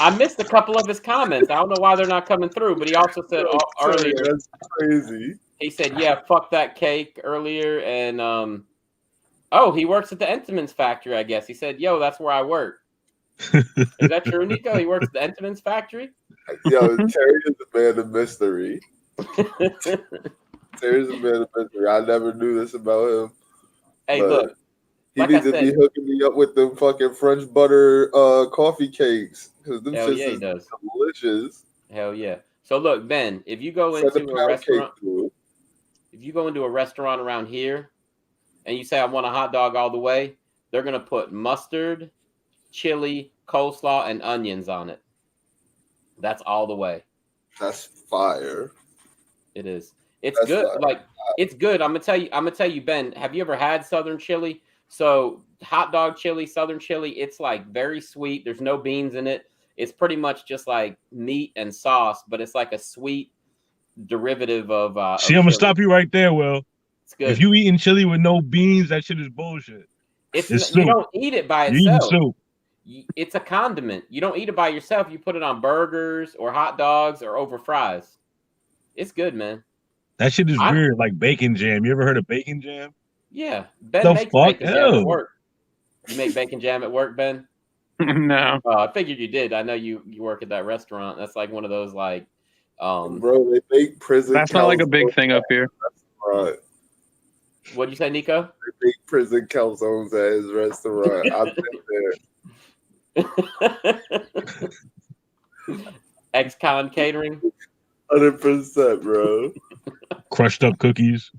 Speaker 2: I missed a couple of his comments. I don't know why they're not coming through, but he also said earlier,
Speaker 1: That's crazy.
Speaker 2: he said, yeah, fuck that cake earlier. And, he works at the Entenmann's factory, I guess. He said, yo, that's where I work. Is that true, Nico? He works at the Entenmann's factory?
Speaker 1: Yo, Terry is a man of mystery. Terry's a man of mystery. I never knew this about him.
Speaker 2: Hey,
Speaker 1: But
Speaker 2: look.
Speaker 1: He
Speaker 2: Like
Speaker 1: needs
Speaker 2: I
Speaker 1: to be
Speaker 2: said-
Speaker 1: hooking me up with them fucking French butter coffee cakes. Because them
Speaker 2: Hell
Speaker 1: shits
Speaker 2: yeah, he
Speaker 1: is
Speaker 2: does.
Speaker 1: delicious.
Speaker 2: Hell yeah. So look, Ben, if you go
Speaker 1: Send a
Speaker 2: into a
Speaker 1: pound
Speaker 2: restaurant,
Speaker 1: cake through.
Speaker 2: if you go into a restaurant around here and you say I want a hot dog all the way, they're gonna put mustard, chili, coleslaw, and onions on it. That's all the way.
Speaker 1: That's fire.
Speaker 2: It is. It's
Speaker 1: That's
Speaker 2: good.
Speaker 1: fire.
Speaker 2: Like it's good. I'm gonna tell you, Ben. Have you ever had Southern chili? So hot dog chili, Southern chili. It's like very sweet. There's no beans in it. It's pretty much just like meat and sauce, but it's like a sweet derivative of.
Speaker 3: See, I'm gonna stop you right there, Will.
Speaker 2: It's good.
Speaker 3: If you eating chili with no beans, that shit is bullshit.
Speaker 2: it's
Speaker 3: it's
Speaker 2: you
Speaker 3: soup.
Speaker 2: don't eat it by
Speaker 3: You eating
Speaker 2: itself.
Speaker 3: soup.
Speaker 2: It's a condiment. You don't eat it by yourself. You put it on burgers or hot dogs or over fries. It's good, man.
Speaker 3: That shit is
Speaker 2: I-
Speaker 3: weird, like bacon jam. You ever heard of bacon jam?
Speaker 2: Yeah, Ben
Speaker 3: The
Speaker 2: makes
Speaker 3: fuck?
Speaker 2: bacon jam at
Speaker 3: Ew.
Speaker 2: work. You make bacon jam at work, Ben?
Speaker 4: No.
Speaker 2: I figured you did. I know you work at that restaurant. That's like one of those like,
Speaker 1: Bro, they make prison
Speaker 4: That's not like a big
Speaker 1: calzones
Speaker 4: thing up here.
Speaker 1: Right.
Speaker 2: what'd you say, Nico?
Speaker 1: They make prison calzones at his restaurant. I've been there.
Speaker 2: Ex-con catering.
Speaker 1: 100%, bro.
Speaker 3: Crushed up cookies.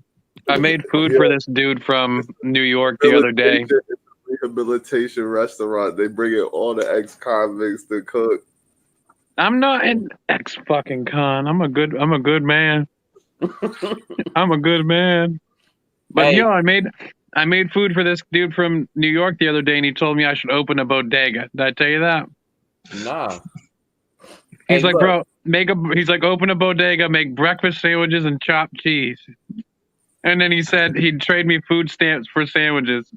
Speaker 4: I made food for this dude from New York the other day.
Speaker 1: rehabilitation restaurant. They bring in all the ex-convicts to cook.
Speaker 4: I'm not an ex fucking con. I'm a good man. I'm a good man. But
Speaker 2: Hey.
Speaker 4: I made food for this dude from New York the other day, and he told me I should open a bodega. Did I tell you that?
Speaker 2: Nah.
Speaker 4: He's
Speaker 2: Hey,
Speaker 4: like,
Speaker 2: look.
Speaker 4: bro, he's like, open a bodega, make breakfast sandwiches and chopped cheese. And then he said he'd trade me food stamps for sandwiches.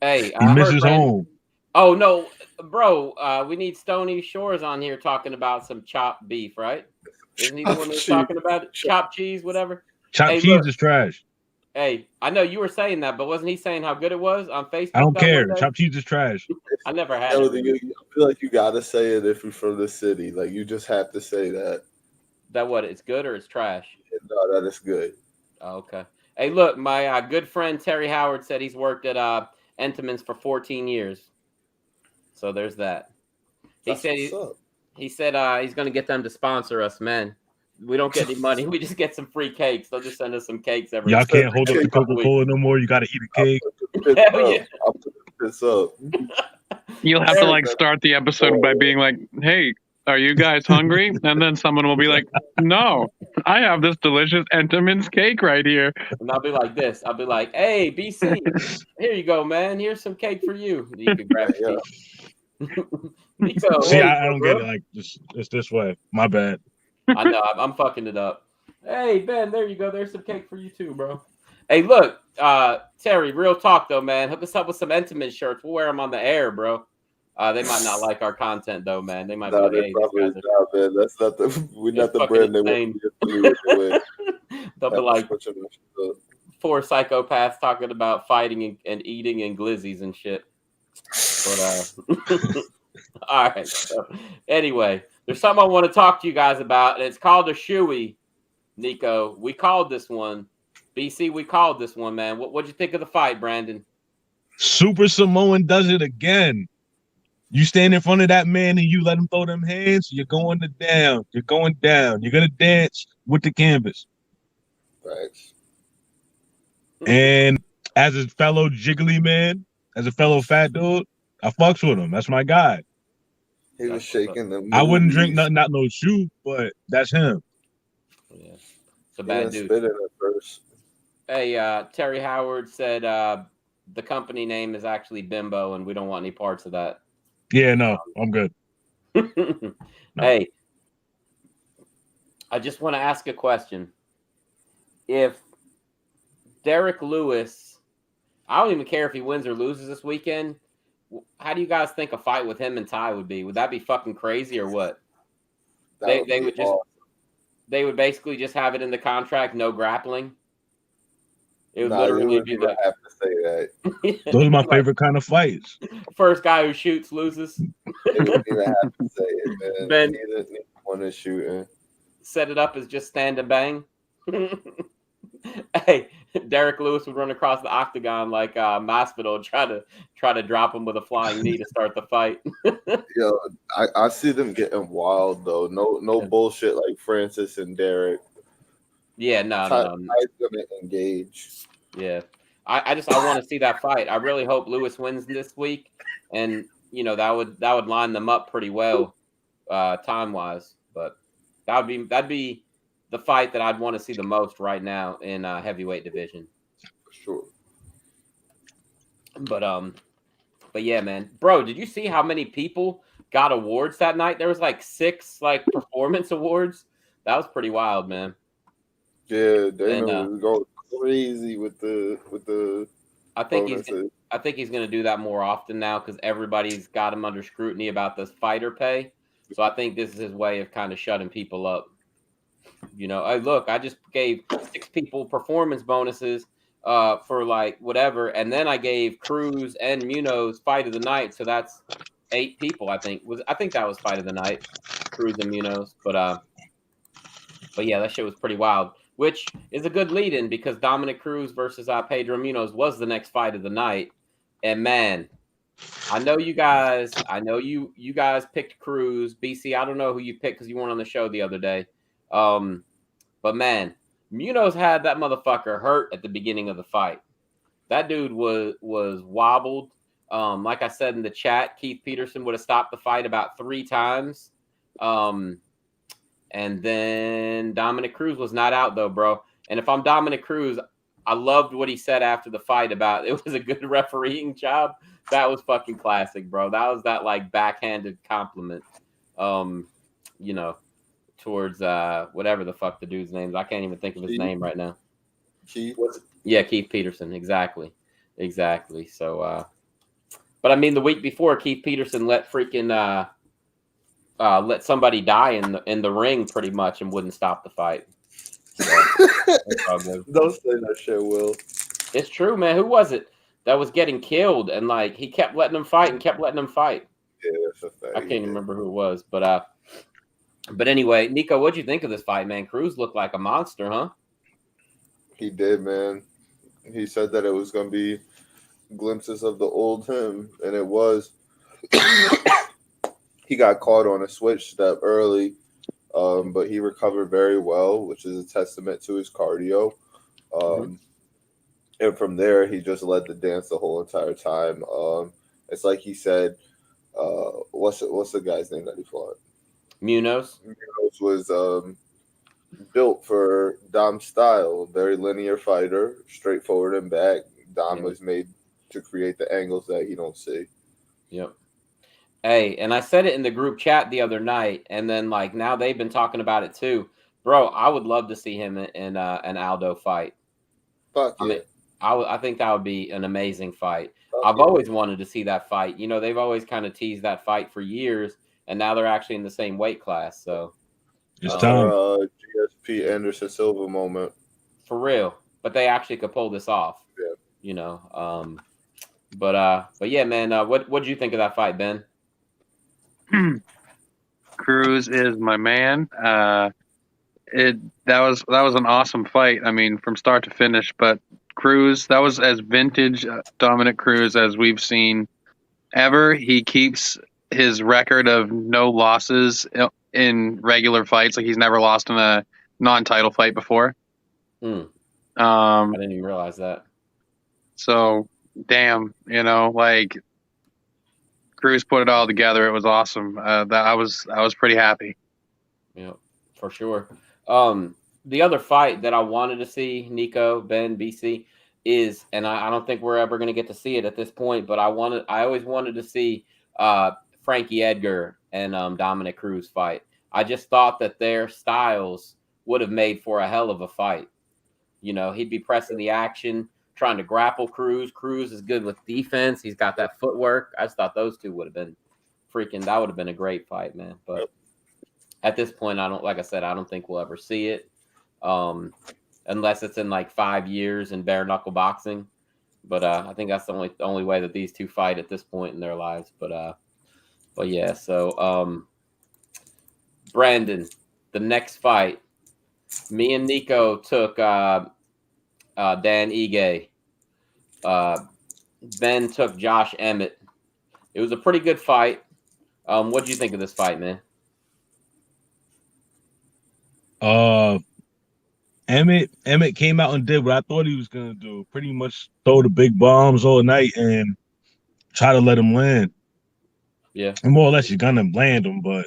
Speaker 2: Hey,
Speaker 3: He misses home.
Speaker 2: Oh no, bro. We need Stony Shores on here talking about some chopped beef, right? Isn't he the one that's talking about it? Chopped cheese, whatever?
Speaker 3: Chopped cheese is trash.
Speaker 2: Hey, I know you were saying that, but wasn't he saying how good it was on Facebook?
Speaker 3: I don't care. Chopped cheese is trash.
Speaker 2: I never had
Speaker 1: I
Speaker 2: it.
Speaker 1: feel like you gotta say it if you're from the city. Like you just have to say that.
Speaker 2: That what? It's good or it's trash?
Speaker 1: No, that is good.
Speaker 2: Oh, okay. Hey, look, my good friend Terry Howard said he's worked at Entenmann's for 14 years. So there's that. He said he's going to get them to sponsor us, man. We don't get any money. We just get some free cakes. They'll just send us some cakes every.
Speaker 3: Y'all can't hold up the Coca-Cola no more. You got to eat a cake.
Speaker 2: Hell yeah.
Speaker 1: I'll put this up.
Speaker 4: You'll have to start the episode by being like, "Hey, are you guys hungry?" And then someone will be like, "No, I have this delicious Entenmann's cake right here."
Speaker 2: And I'll be like this. I'll be like, "Hey, BC, here you go, man. Here's some cake for you. You can grab it." Nico,
Speaker 3: see, I don't get it. Like, it's this way. My bad.
Speaker 2: I know. I'm fucking it up. Hey, Ben, there you go. There's some cake for you too, bro. Hey, look, Terry, real talk though, man. Hook us up with some Entenmann shirts. We'll wear them on the air, bro. They might not like our content though, man. They might be like, hey,
Speaker 1: man. That's not we're not the brand they want.
Speaker 2: They'll be like 4 psychopaths talking about fighting and eating and glizzies and shit. But all right. So, anyway, there's something I want to talk to you guys about, and it's called a shoey. Nico, we called this one. BC, we called this one, man. What'd you think of the fight, Brandon?
Speaker 3: Super Samoan does it again. You stand in front of that man and you let him throw them hands, you're going down. You're going down. You're going to dance with the canvas.
Speaker 1: Thanks.
Speaker 3: And as a fellow jiggly man, as a fellow fat dude, I fucks with him. That's my guy.
Speaker 1: He was shaking them.
Speaker 3: I wouldn't drink nothing, not no shoe, but that's him.
Speaker 2: Yeah. It's a bad dude.
Speaker 1: Spit it at first.
Speaker 2: Hey, Terry Howard said the company name is actually Bimbo, and we don't want any parts of that.
Speaker 3: Yeah, no, I'm good.
Speaker 2: No. Hey, I just want to ask a question. If Derek Lewis, I don't even care if he wins or loses this weekend, how do you guys think a fight with him and Ty would be? Would that be fucking crazy or what? They would just awesome. They would basically just have it in the contract, no grappling. It would literally be that.
Speaker 1: I have to say that.
Speaker 3: Those are my favorite kind of fights.
Speaker 2: First guy who shoots loses.
Speaker 1: They wouldn't even have to say it, man.
Speaker 2: Ben,
Speaker 1: neither one is shooting.
Speaker 2: Set it up as just stand and bang. Hey, Derek Lewis would run across the octagon like Masvidal, try to drop him with a flying knee to start the fight.
Speaker 1: Yo, I see them getting wild though. No bullshit like Francis and Derek.
Speaker 2: Yeah, no.
Speaker 1: Ty's gonna engage.
Speaker 2: Yeah, I want to see that fight. I really hope Lewis wins this week, and that would line them up pretty well, time wise. But that'd be the fight that I'd want to see the most right now in heavyweight division.
Speaker 1: For sure.
Speaker 2: But yeah, man, bro, did you see how many people got awards that night? There was like 6 performance awards. That was pretty wild, man.
Speaker 1: Yeah, they go crazy with the.
Speaker 2: I think he's going to do that more often now because everybody's got him under scrutiny about this fighter pay. So I think this is his way of kind of shutting people up. Hey, look, I just gave 6 people performance bonuses for whatever, and then I gave Cruz and Munoz fight of the night, so that's 8 people. I think that was fight of the night, Cruz and Munoz. But yeah, that shit was pretty wild, which is a good lead-in because Dominic Cruz versus Pedro Munoz was the next fight of the night, and man, I know you guys picked Cruz. BC, I don't know who you picked because you weren't on the show the other day. But man, Munoz had that motherfucker hurt at the beginning of the fight. That dude was wobbled. Like I said in the chat, Keith Peterson would have stopped the fight about 3 times. And then Dominic Cruz was not out though, bro. And if I'm Dominic Cruz, I loved what he said after the fight about it was a good refereeing job. That was fucking classic, bro. That was that like backhanded compliment, you know, towards whatever the fuck the dude's name is. I can't even think of his name right now.
Speaker 1: Keith?
Speaker 2: Yeah, Keith Peterson. Exactly. So, but I mean, the week before, Keith Peterson let freaking let somebody die in the ring pretty much and wouldn't stop the fight. So,
Speaker 1: don't say that shit, Will.
Speaker 2: It's true, man. Who was it that was getting killed and like he kept letting them fight and kept letting them fight?
Speaker 1: Yeah, that's a fact.
Speaker 2: I can't even remember who it was, but anyway, Nico, what'd you think of this fight, man? Cruz looked like a monster, huh?
Speaker 1: He did, man. He said that it was going to be glimpses of the old him, and it was. He got caught on a switch step early, but he recovered very well, which is a testament to his cardio. And from there, he just led the dance the whole entire time. It's like he said, what's the guy's name that he fought?
Speaker 2: Munoz.
Speaker 1: Munoz was built for Dom's style, very linear fighter, straightforward and back. Dom was made to create the angles that he don't see.
Speaker 2: Yep. Hey, and I said it in the group chat the other night, and then like now they've been talking about it too, bro. I would love to see him in an Aldo fight.
Speaker 1: Fuck yeah.
Speaker 2: I think that would be an amazing fight. I've always wanted to see that fight. You know, they've always kind of teased that fight for years, and now they're actually in the same weight class. So
Speaker 3: it's time.
Speaker 1: GSP Anderson Silva moment.
Speaker 2: For real. But they actually could pull this off.
Speaker 1: Yeah.
Speaker 2: You know. But yeah, man, what did you think of that fight, Ben?
Speaker 4: Cruz is my man. That was an awesome fight. I mean, from start to finish. But Cruz, that was as vintage Dominic Cruz as we've seen ever. He keeps his record of no losses in regular fights. Like he's never lost in a non-title fight before. I
Speaker 2: didn't even realize that.
Speaker 4: So, damn, like. Cruz put it all together. It was awesome. That I was pretty happy.
Speaker 2: Yeah, for sure. The other fight that I wanted to see, Nico, Ben, BC, is, and I don't think we're ever going to get to see it at this point, but I always wanted to see Frankie Edgar and Dominic Cruz fight. I just thought that their styles would have made for a hell of a fight. You know, he'd be pressing the action, trying to grapple Cruz. Cruz is good with defense. He's got that footwork. I just thought those two would have been that would have been a great fight, man. But at this point, I don't think we'll ever see it. Unless it's in like 5 years in bare knuckle boxing. But I think that's the only way that these two fight at this point in their lives. But yeah, so Brandon, the next fight, me and Nico took Dan Ige. Ben took Josh Emmett. It was a pretty good fight. What did you think of this fight, man?
Speaker 3: Emmett came out and did what I thought he was gonna do. Pretty much throw the big bombs all night and try to let him land.
Speaker 2: Yeah.
Speaker 3: And more or less you're gonna land him, but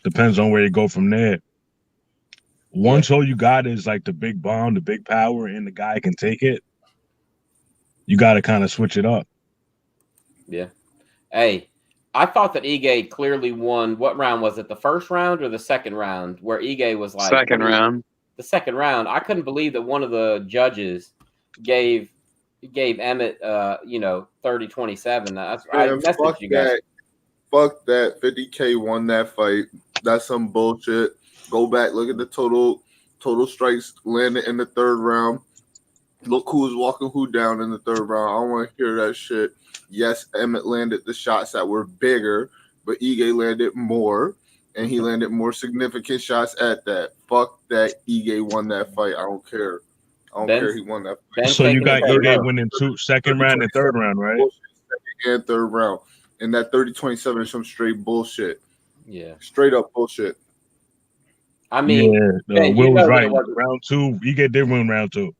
Speaker 3: depends on where you go from there. One show you got is like the big bomb, the big power, and the guy can take it. You got to kind of switch it up.
Speaker 2: Yeah. Hey, I thought that Ige clearly won. What round was it? The first round or the second round? Where Ige was like
Speaker 4: second round.
Speaker 2: The second round. I couldn't believe that one of the judges gave Emmett 30-27. I messaged you guys.
Speaker 1: Fuck that. 50K won that fight. That's some bullshit. Go back, look at the total strikes landed in the third round. Look who was walking who down in the third round. I don't want to hear that shit. Yes, Emmett landed the shots that were bigger, but Ige landed more, and he landed more significant shots at that. Fuck that. Ige won that fight. I don't care. I don't care. He won that fight.
Speaker 3: So you got Ige winning second round and third round, right?
Speaker 1: Second and third round. And that 30-27 is some straight bullshit.
Speaker 2: Yeah.
Speaker 1: Straight up bullshit.
Speaker 2: I mean,
Speaker 3: Will was right. Round two, Ige did win round two.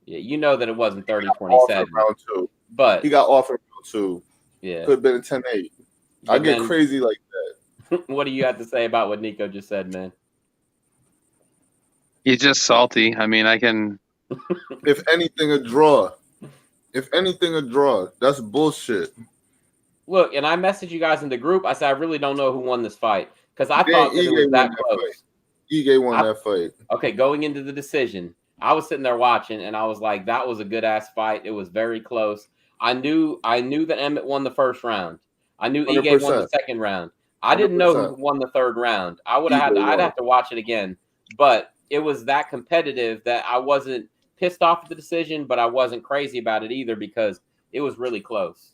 Speaker 2: Yeah, you know that it wasn't
Speaker 1: Off in
Speaker 2: 30-27.
Speaker 1: round 2.
Speaker 2: But
Speaker 1: He got off in round 2.
Speaker 2: yeah.
Speaker 1: Could have been a 10-8. I get
Speaker 2: Ben,
Speaker 1: crazy like that.
Speaker 2: what do you have to say about what Nico just said, man?
Speaker 4: He's just salty. I mean, I can.
Speaker 1: If anything, a draw. If anything, a draw. That's bullshit.
Speaker 2: Look, and I messaged you guys in the group. I said I really don't know who won this fight because I
Speaker 1: Dan
Speaker 2: thought that it was
Speaker 1: Ige
Speaker 2: that
Speaker 1: won
Speaker 2: close.
Speaker 1: that fight. Ige won that fight.
Speaker 2: Okay, going into the decision, I was sitting there watching, and I was like, "That was a good ass fight. It was very close." I knew that Emmett won the first round. I knew Ige won the
Speaker 1: 100%.
Speaker 2: second round. I didn't know who won the third round. I'd have to watch it again, but it was that competitive that I wasn't pissed off at the decision, but I wasn't crazy about it either because it was really close.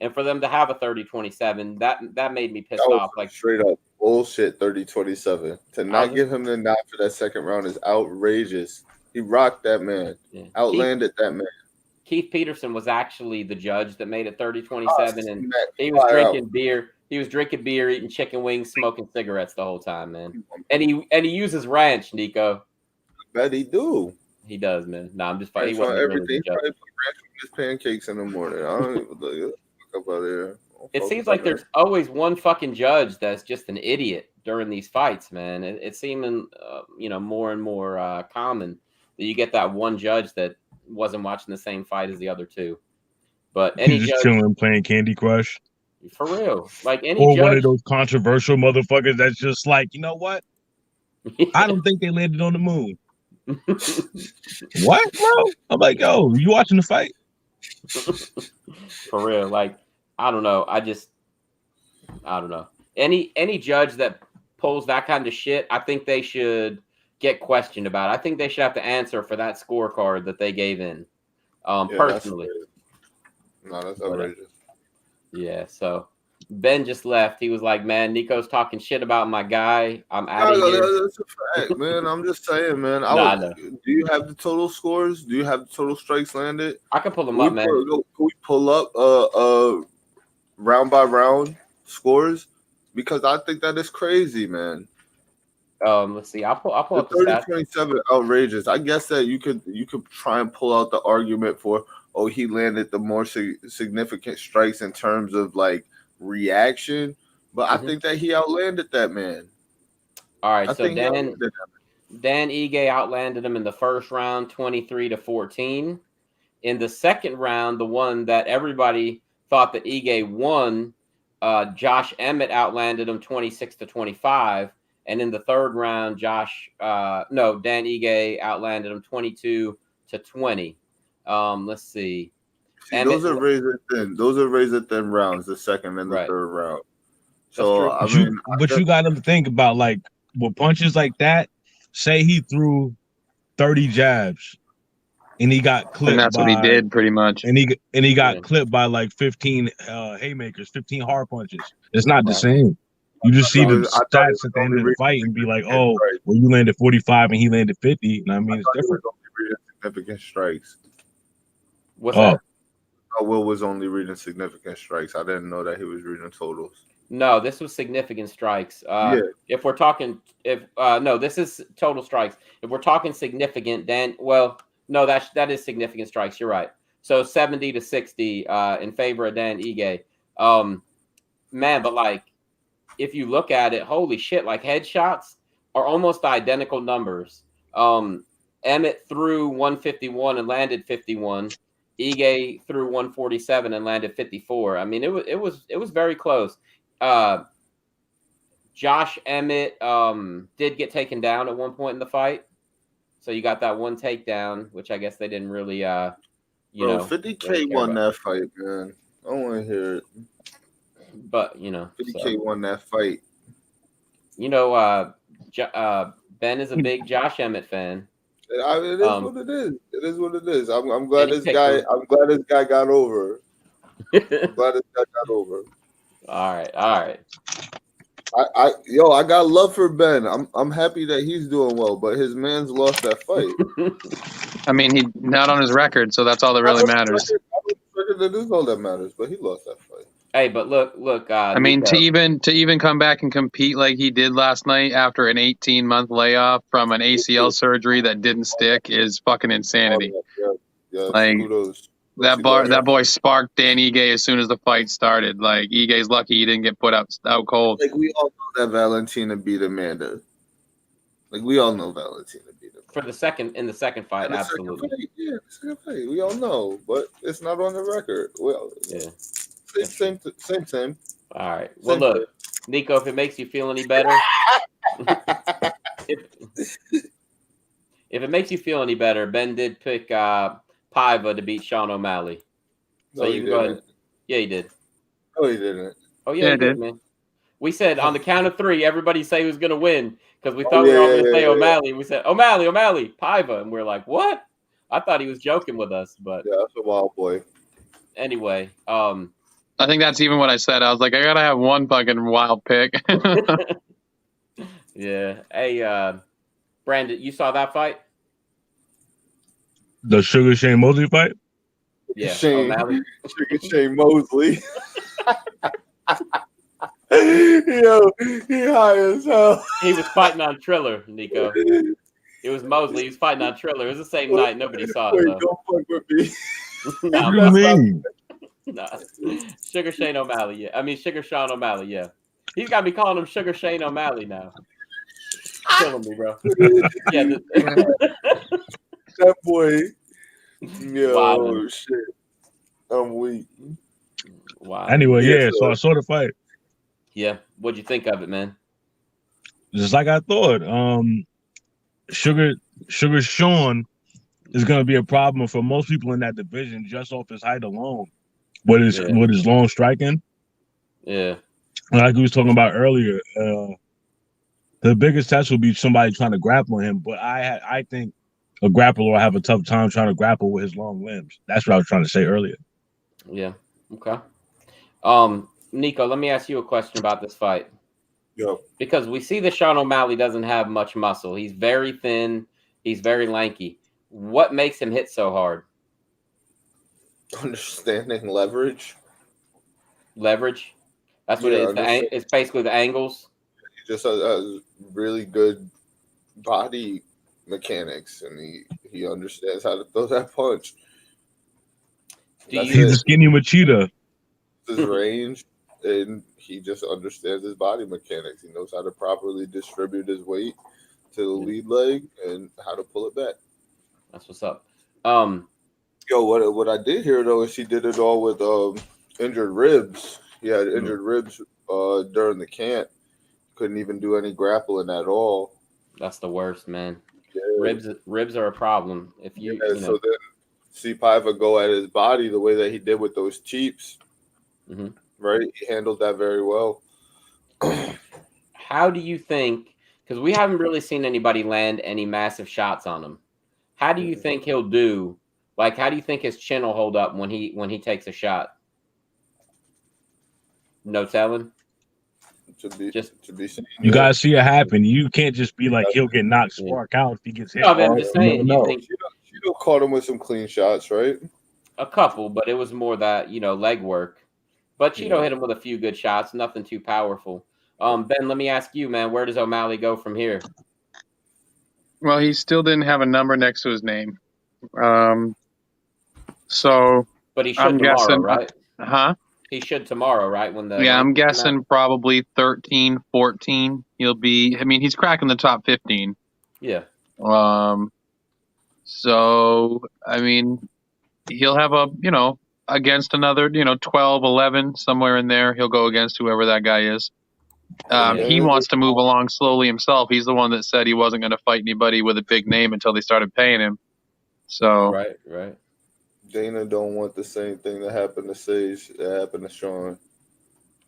Speaker 2: And for them to have a 30-27, that made me pissed off. Like
Speaker 1: straight up bullshit 30-27. To not give him the nod for that second round is outrageous. He rocked that man.
Speaker 2: Yeah.
Speaker 1: Outlanded that man.
Speaker 2: Keith Peterson was actually the judge that made it 30-27, and he was drinking beer. He was drinking beer, eating chicken wings, smoking cigarettes the whole time, man. And he uses ranch, Nico.
Speaker 1: I bet he do.
Speaker 2: He does, man. No, I'm just fighting.
Speaker 1: He wasn't everything. He probably put ranch on his pancakes in the morning. I don't even look up out here.
Speaker 2: It seems like there's always one fucking judge that's just an idiot during these fights, man. It's seeming, more and more common that you get that one judge that wasn't watching the same fight as the other two. But any
Speaker 3: just
Speaker 2: judge
Speaker 3: chilling playing Candy Crush.
Speaker 2: For real. Like any
Speaker 3: or
Speaker 2: judge,
Speaker 3: one of those controversial motherfuckers that's just like, you know what? I don't think they landed on the moon. What, bro? I'm like, yo, you watching the fight?
Speaker 2: For real. Like, I don't know. I don't know. Any judge that pulls that kind of shit, I think they should get questioned about. I think they should have to answer for that scorecard that they gave in. Personally.
Speaker 1: That's outrageous.
Speaker 2: Yeah, so Ben just left. He was like, "Man, Nico's talking shit about my guy. I'm out of here."
Speaker 1: That's a fact, man. I'm just saying, man. Do you have the total scores? Do you have the total strikes landed?
Speaker 2: I can pull them up, man.
Speaker 1: Can we pull up round by round scores? Because I think that is crazy, man.
Speaker 2: Let's see. I'll pull up the
Speaker 1: 30-27 outrageous. I guess that you could try and pull out the argument for, oh, he landed the more significant strikes in terms of like reaction, but I think that he outlanded that man.
Speaker 2: All right, so Dan Ige outlanded him in the first round, 23-14. In the second round, the one that everybody thought that Ige won, Josh Emmett outlanded him 26-25. And in the third round, Dan Ige outlanded him 22-20. Let's see.
Speaker 1: Those are razor thin. Those are razor thin rounds, the second and the third round. So
Speaker 3: you got to think about, like, with punches like that. Say he threw 30 jabs, and he got clipped.
Speaker 4: And that's what he did, pretty much.
Speaker 3: And he got clipped by like 15 haymakers, 15 hard punches. It's not the same. You just see the stats at the end of the fight and be like, oh, well, you landed 45 and he landed 50. And I mean, it's different.
Speaker 1: Significant strikes.
Speaker 2: What's that?
Speaker 1: Will was only reading significant strikes. I didn't know that he was reading totals.
Speaker 2: No, this was significant strikes. If we're talking, this is total strikes. If we're talking significant, that is significant strikes. You're right. So 70-60 in favor of Dan Ige. Man, but like, if you look at it, holy shit, like headshots are almost identical numbers. Emmett threw 151 and landed 51. Ige threw 147 and landed 54. I mean, it was very close. Josh Emmett did get taken down at one point in the fight. So you got that one takedown, which I guess they didn't really
Speaker 1: 50K really won that fight, man. I don't want to hear it.
Speaker 2: But
Speaker 1: 50K won that fight.
Speaker 2: Ben is a big Josh Emmett fan.
Speaker 1: I mean, it is what it is. It is what it is. I'm glad this guy. I'm glad this guy got over.
Speaker 2: All right.
Speaker 1: I got love for Ben. I'm happy that he's doing well, but his man's lost that fight.
Speaker 4: I mean, he not on his record, so that's all that really matters.
Speaker 1: That is all that matters, but he lost that fight.
Speaker 2: Hey, but look.
Speaker 4: I mean, to even come back and compete like he did last night after an 18-month layoff from an ACL surgery that didn't stick is fucking insanity.
Speaker 1: Yeah,
Speaker 4: Like,
Speaker 1: kudos.
Speaker 4: that boy sparked Dan Ige as soon as the fight started. Like, Ige's lucky he didn't get put out cold.
Speaker 1: Like, we all know that Valentina beat Amanda. Like, we all know Valentina beat Amanda.
Speaker 2: In the second fight, absolutely.
Speaker 1: The second fight. We all know, but it's not on the record. Well,
Speaker 2: yeah.
Speaker 1: Same.
Speaker 2: All right. Well, look, Nico, if it makes you feel any better, if it makes you feel any better, Ben did pick Paiva to beat Sean O'Malley. So you can go ahead. Yeah, he did.
Speaker 1: No, he didn't.
Speaker 2: Oh, yeah, he did, man. We said on the count of 3, everybody say who's going to win because we thought we were all going to say O'Malley. We said, O'Malley, Paiva. And we're like, what? I thought he was joking with us. But
Speaker 1: yeah, that's a wild boy.
Speaker 2: Anyway.
Speaker 4: I think that's even what I said. I was like, I got to have one fucking wild pick.
Speaker 2: Yeah. Hey, Brandon, you saw that fight?
Speaker 3: The Sugar Shane Mosley fight?
Speaker 2: Yeah.
Speaker 1: Shane Mosley. Yo, he high as hell.
Speaker 2: He was fighting on Triller, Nico. It was Mosley. He was fighting on Triller. It was the same night. Nobody saw it, though.
Speaker 1: Don't fuck with me.
Speaker 2: No,
Speaker 3: what do you mean?
Speaker 2: Nah. Sugar Shane O'Malley, yeah. I mean, Sugar Sean O'Malley, yeah. He's got me calling him Sugar Shane O'Malley now. Killing me, bro. Yeah.
Speaker 1: That boy. Yo,
Speaker 2: Wow.
Speaker 1: shit. I'm weak.
Speaker 2: Wow.
Speaker 3: Anyway, yeah, so I saw the fight.
Speaker 2: Yeah. What'd you think of it, man?
Speaker 3: Just like I thought. Sugar Sean is going to be a problem for most people in that division just off his height alone. With his long striking.
Speaker 2: Yeah.
Speaker 3: Like we was talking about earlier, the biggest test will be somebody trying to grapple him. But I think a grappler will have a tough time trying to grapple with his long limbs. That's what I was trying to say earlier.
Speaker 2: Yeah. Okay. Nico, let me ask you a question about this fight.
Speaker 1: Yo.
Speaker 2: Because we see that Sean O'Malley doesn't have much muscle. He's very thin. He's very lanky. What makes him hit so hard?
Speaker 1: Understanding leverage.
Speaker 2: Leverage? That's what it is. It's basically the angles.
Speaker 1: He just has really good body mechanics, and he understands how to throw that punch.
Speaker 3: He's a skinny Machida.
Speaker 1: His range, and he just understands his body mechanics. He knows how to properly distribute his weight to the lead leg and how to pull it back.
Speaker 2: That's what's up.
Speaker 1: Yo, what I did hear though is he did it all with injured ribs. He had injured ribs during the camp. Couldn't even do any grappling at all.
Speaker 2: That's the worst, man.
Speaker 1: Yeah.
Speaker 2: Ribs are a problem. If you,
Speaker 1: So then see Paiva go at his body the way that he did with those cheaps.
Speaker 2: Mm-hmm.
Speaker 1: Right? He handled that very well.
Speaker 2: How do you think, because we haven't really seen anybody land any massive shots on him, how do you think he'll do? Like, how do you think his chin will hold up when he takes a shot? No telling.
Speaker 1: To be seen.
Speaker 3: You gotta see it happen. You can't just be like he'll get knocked spark out if he gets hit.
Speaker 2: No, I'm just saying.
Speaker 1: No. Cheeto caught him with some clean shots, right?
Speaker 2: A couple, but it was more that leg work. But Cheeto hit him with a few good shots, nothing too powerful. Ben, let me ask you, man, where does O'Malley go from here?
Speaker 4: Well, he still didn't have a number next to his name. So,
Speaker 2: but he should tomorrow, right?
Speaker 4: Huh?
Speaker 2: He should tomorrow, right?
Speaker 4: I'm guessing probably 13, 14. He'll be. I mean, he's cracking the top 15.
Speaker 2: Yeah.
Speaker 4: So I mean, he'll have against another 12, 11 somewhere in there. He'll go against whoever that guy is. He wants to move along slowly himself. He's the one that said he wasn't going to fight anybody with a big name until they started paying him. So
Speaker 2: right.
Speaker 1: Dana don't want the same thing that happened to Sage that happened to Sean.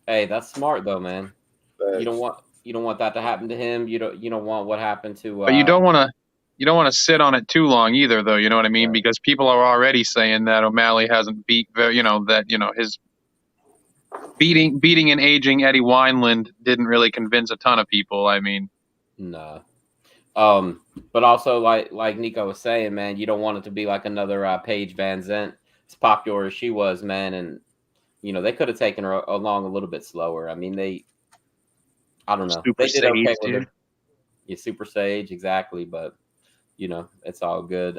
Speaker 2: Hey, that's smart though, man.
Speaker 1: Thanks.
Speaker 2: You don't want that to happen to him. You don't want what happened to.
Speaker 4: But you don't want to sit on it too long either, though. You know what I mean? Right. Because people are already saying that O'Malley hasn't beat. His beating and aging Eddie Wineland didn't really convince a ton of people. I mean,
Speaker 2: nah. But also like Nico was saying, man, you don't want it to be like another Paige Van Zant, as popular as she was, man, and they could have taken her along a little bit slower. I mean, I don't know, they did okay with her. Yeah, Super Sage, exactly, but it's all good.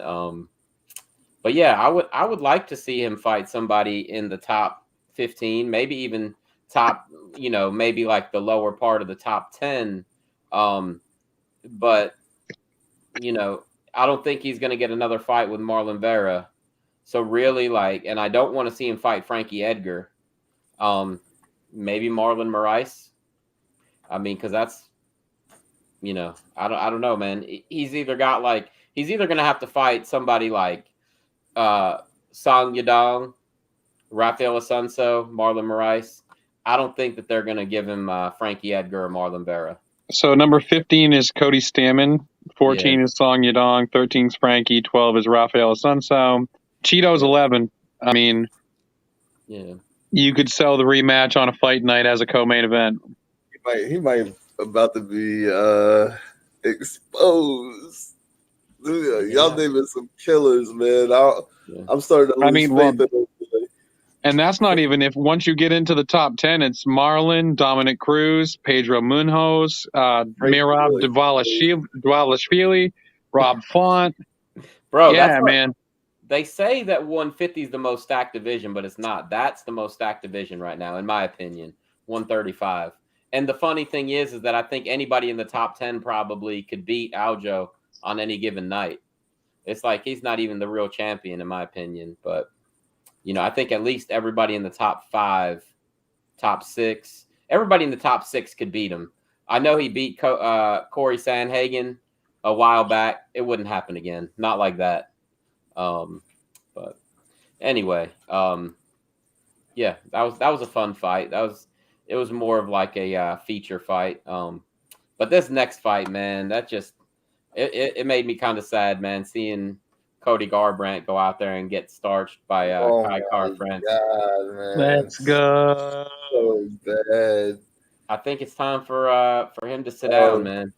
Speaker 2: But yeah, I would like to see him fight somebody in the top 15, maybe even top, maybe like the lower part of the top 10. But I don't think he's going to get another fight with Marlon Vera. So really, and I don't want to see him fight Frankie Edgar. Maybe Marlon Moraes. I mean, because that's, I don't know, man. He's either going to have to fight somebody like Song Yadong, Rafael Assunção, Marlon Moraes. I don't think that they're going to give him Frankie Edgar or Marlon Vera.
Speaker 4: So number 15 is Cody Stamann, 14 is Song Yadong, 13 is Frankie, 12 is Rafael Assunção. Cheeto's 11. I mean, you could sell the rematch on a fight night as a co-main event.
Speaker 1: He might about to be exposed. Y'all naming some killers, man. I'm starting to lose faith in them.
Speaker 4: And that's not even if once you get into the top 10, it's Marlon, Dominic Cruz, Pedro Munhoz, Merab Dvalishvili, Rob Font.
Speaker 2: Bro,
Speaker 4: yeah, man.
Speaker 2: They say that 150 is the most stacked division, but it's not. That's the most stacked division right now, in my opinion, 135. And the funny thing is that I think anybody in the top 10 probably could beat Aljo on any given night. It's like he's not even the real champion, in my opinion, but I think at least everybody in the top 5, top 6, everybody in the top 6 could beat him. I know he beat Corey Sandhagen a while back. It wouldn't happen again. Not like that. But anyway, yeah, that was a fun fight. It was more of like a feature fight. But this next fight, man, that just it made me kind of sad, man, seeing Cody Garbrandt go out there and get starched by Kai Kara-France.
Speaker 4: Let's go.
Speaker 1: So bad.
Speaker 2: I think it's time for him to sit down, man.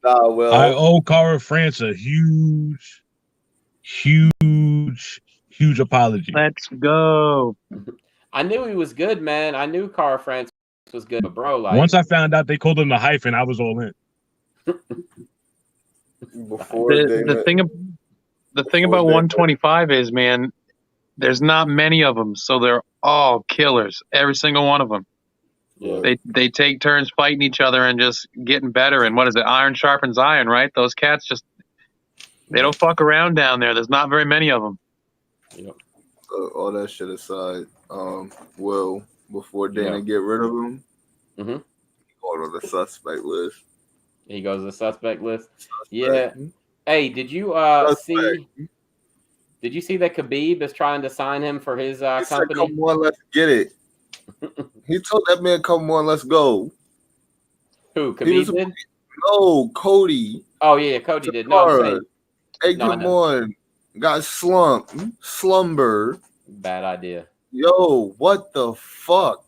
Speaker 3: I owe Kara-France a huge apology.
Speaker 4: Let's go.
Speaker 2: I knew he was good, man. I knew Kara-France was good, but bro,
Speaker 3: once I found out they called him the hyphen, I was all in.
Speaker 4: The thing about 125 is, man, there's not many of them, so they're all killers. Every single one of them. Yeah. They take turns fighting each other and just getting better. And what is it? Iron sharpens iron, right? Those cats they don't fuck around down there. There's not very many of them.
Speaker 2: Yep.
Speaker 1: All that shit aside, before Dana get rid of him, go on the suspect list.
Speaker 2: He goes to the suspect list. Yeah. Hey, did you see? Did you see that Khabib is trying to sign him for his company?
Speaker 1: Said, come on, let's get it. He told that man, "Come on, let's go."
Speaker 2: Who? Khabib did?
Speaker 1: No, Cody.
Speaker 2: Oh yeah, Cody did. No,
Speaker 1: hey, come on, got slumber.
Speaker 2: Bad idea.
Speaker 1: Yo, what the fuck?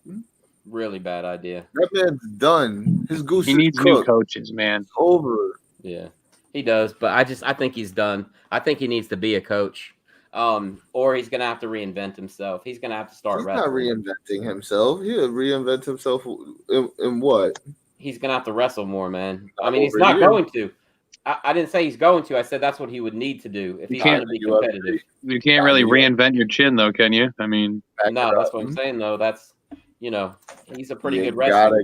Speaker 2: Really bad idea.
Speaker 1: That man's done. His goose.
Speaker 4: He needs new coaches, man.
Speaker 1: It's over.
Speaker 2: Yeah, he does. But I think he's done. I think he needs to be a coach. Or he's gonna have to reinvent himself. He's gonna have to start.
Speaker 1: He's not reinventing himself. He'll reinvent himself in what?
Speaker 2: He's gonna have to wrestle more, man. I mean, he's not going to. I didn't say he's going to. I said that's what he would need to do if he's going to be competitive.
Speaker 4: You can't really reinvent your chin, though, can you? I mean,
Speaker 2: no, that's what I'm saying, though. That's he's a pretty good wrestler.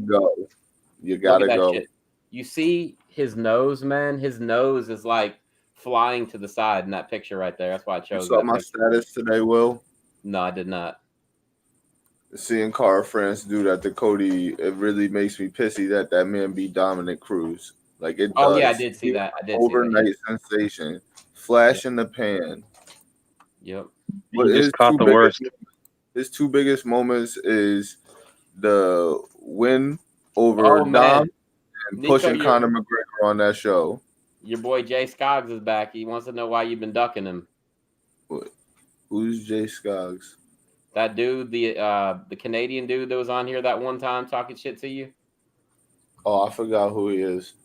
Speaker 1: You gotta go.
Speaker 2: Shit. You see his nose, man. His nose is like flying to the side in that picture right there. That's why I chose.
Speaker 1: You saw my status today, Will?
Speaker 2: No, I did not.
Speaker 1: Seeing Kara-France do that to Cody, it really makes me pissy that man beat Dominic Cruz. Like it does.
Speaker 2: Oh yeah, I did see that.
Speaker 1: Overnight sensation, flash in the pan.
Speaker 2: Yep.
Speaker 1: But
Speaker 4: he just caught the worst.
Speaker 1: His two biggest moments is the win over Dom and pushing Conor McGregor on that show.
Speaker 2: Your boy Jay Scoggs is back. He wants to know why you've been ducking him.
Speaker 1: What? Who's Jay Scoggs?
Speaker 2: That dude, the Canadian dude that was on here that one time talking shit to you.
Speaker 1: Oh, I forgot who he is.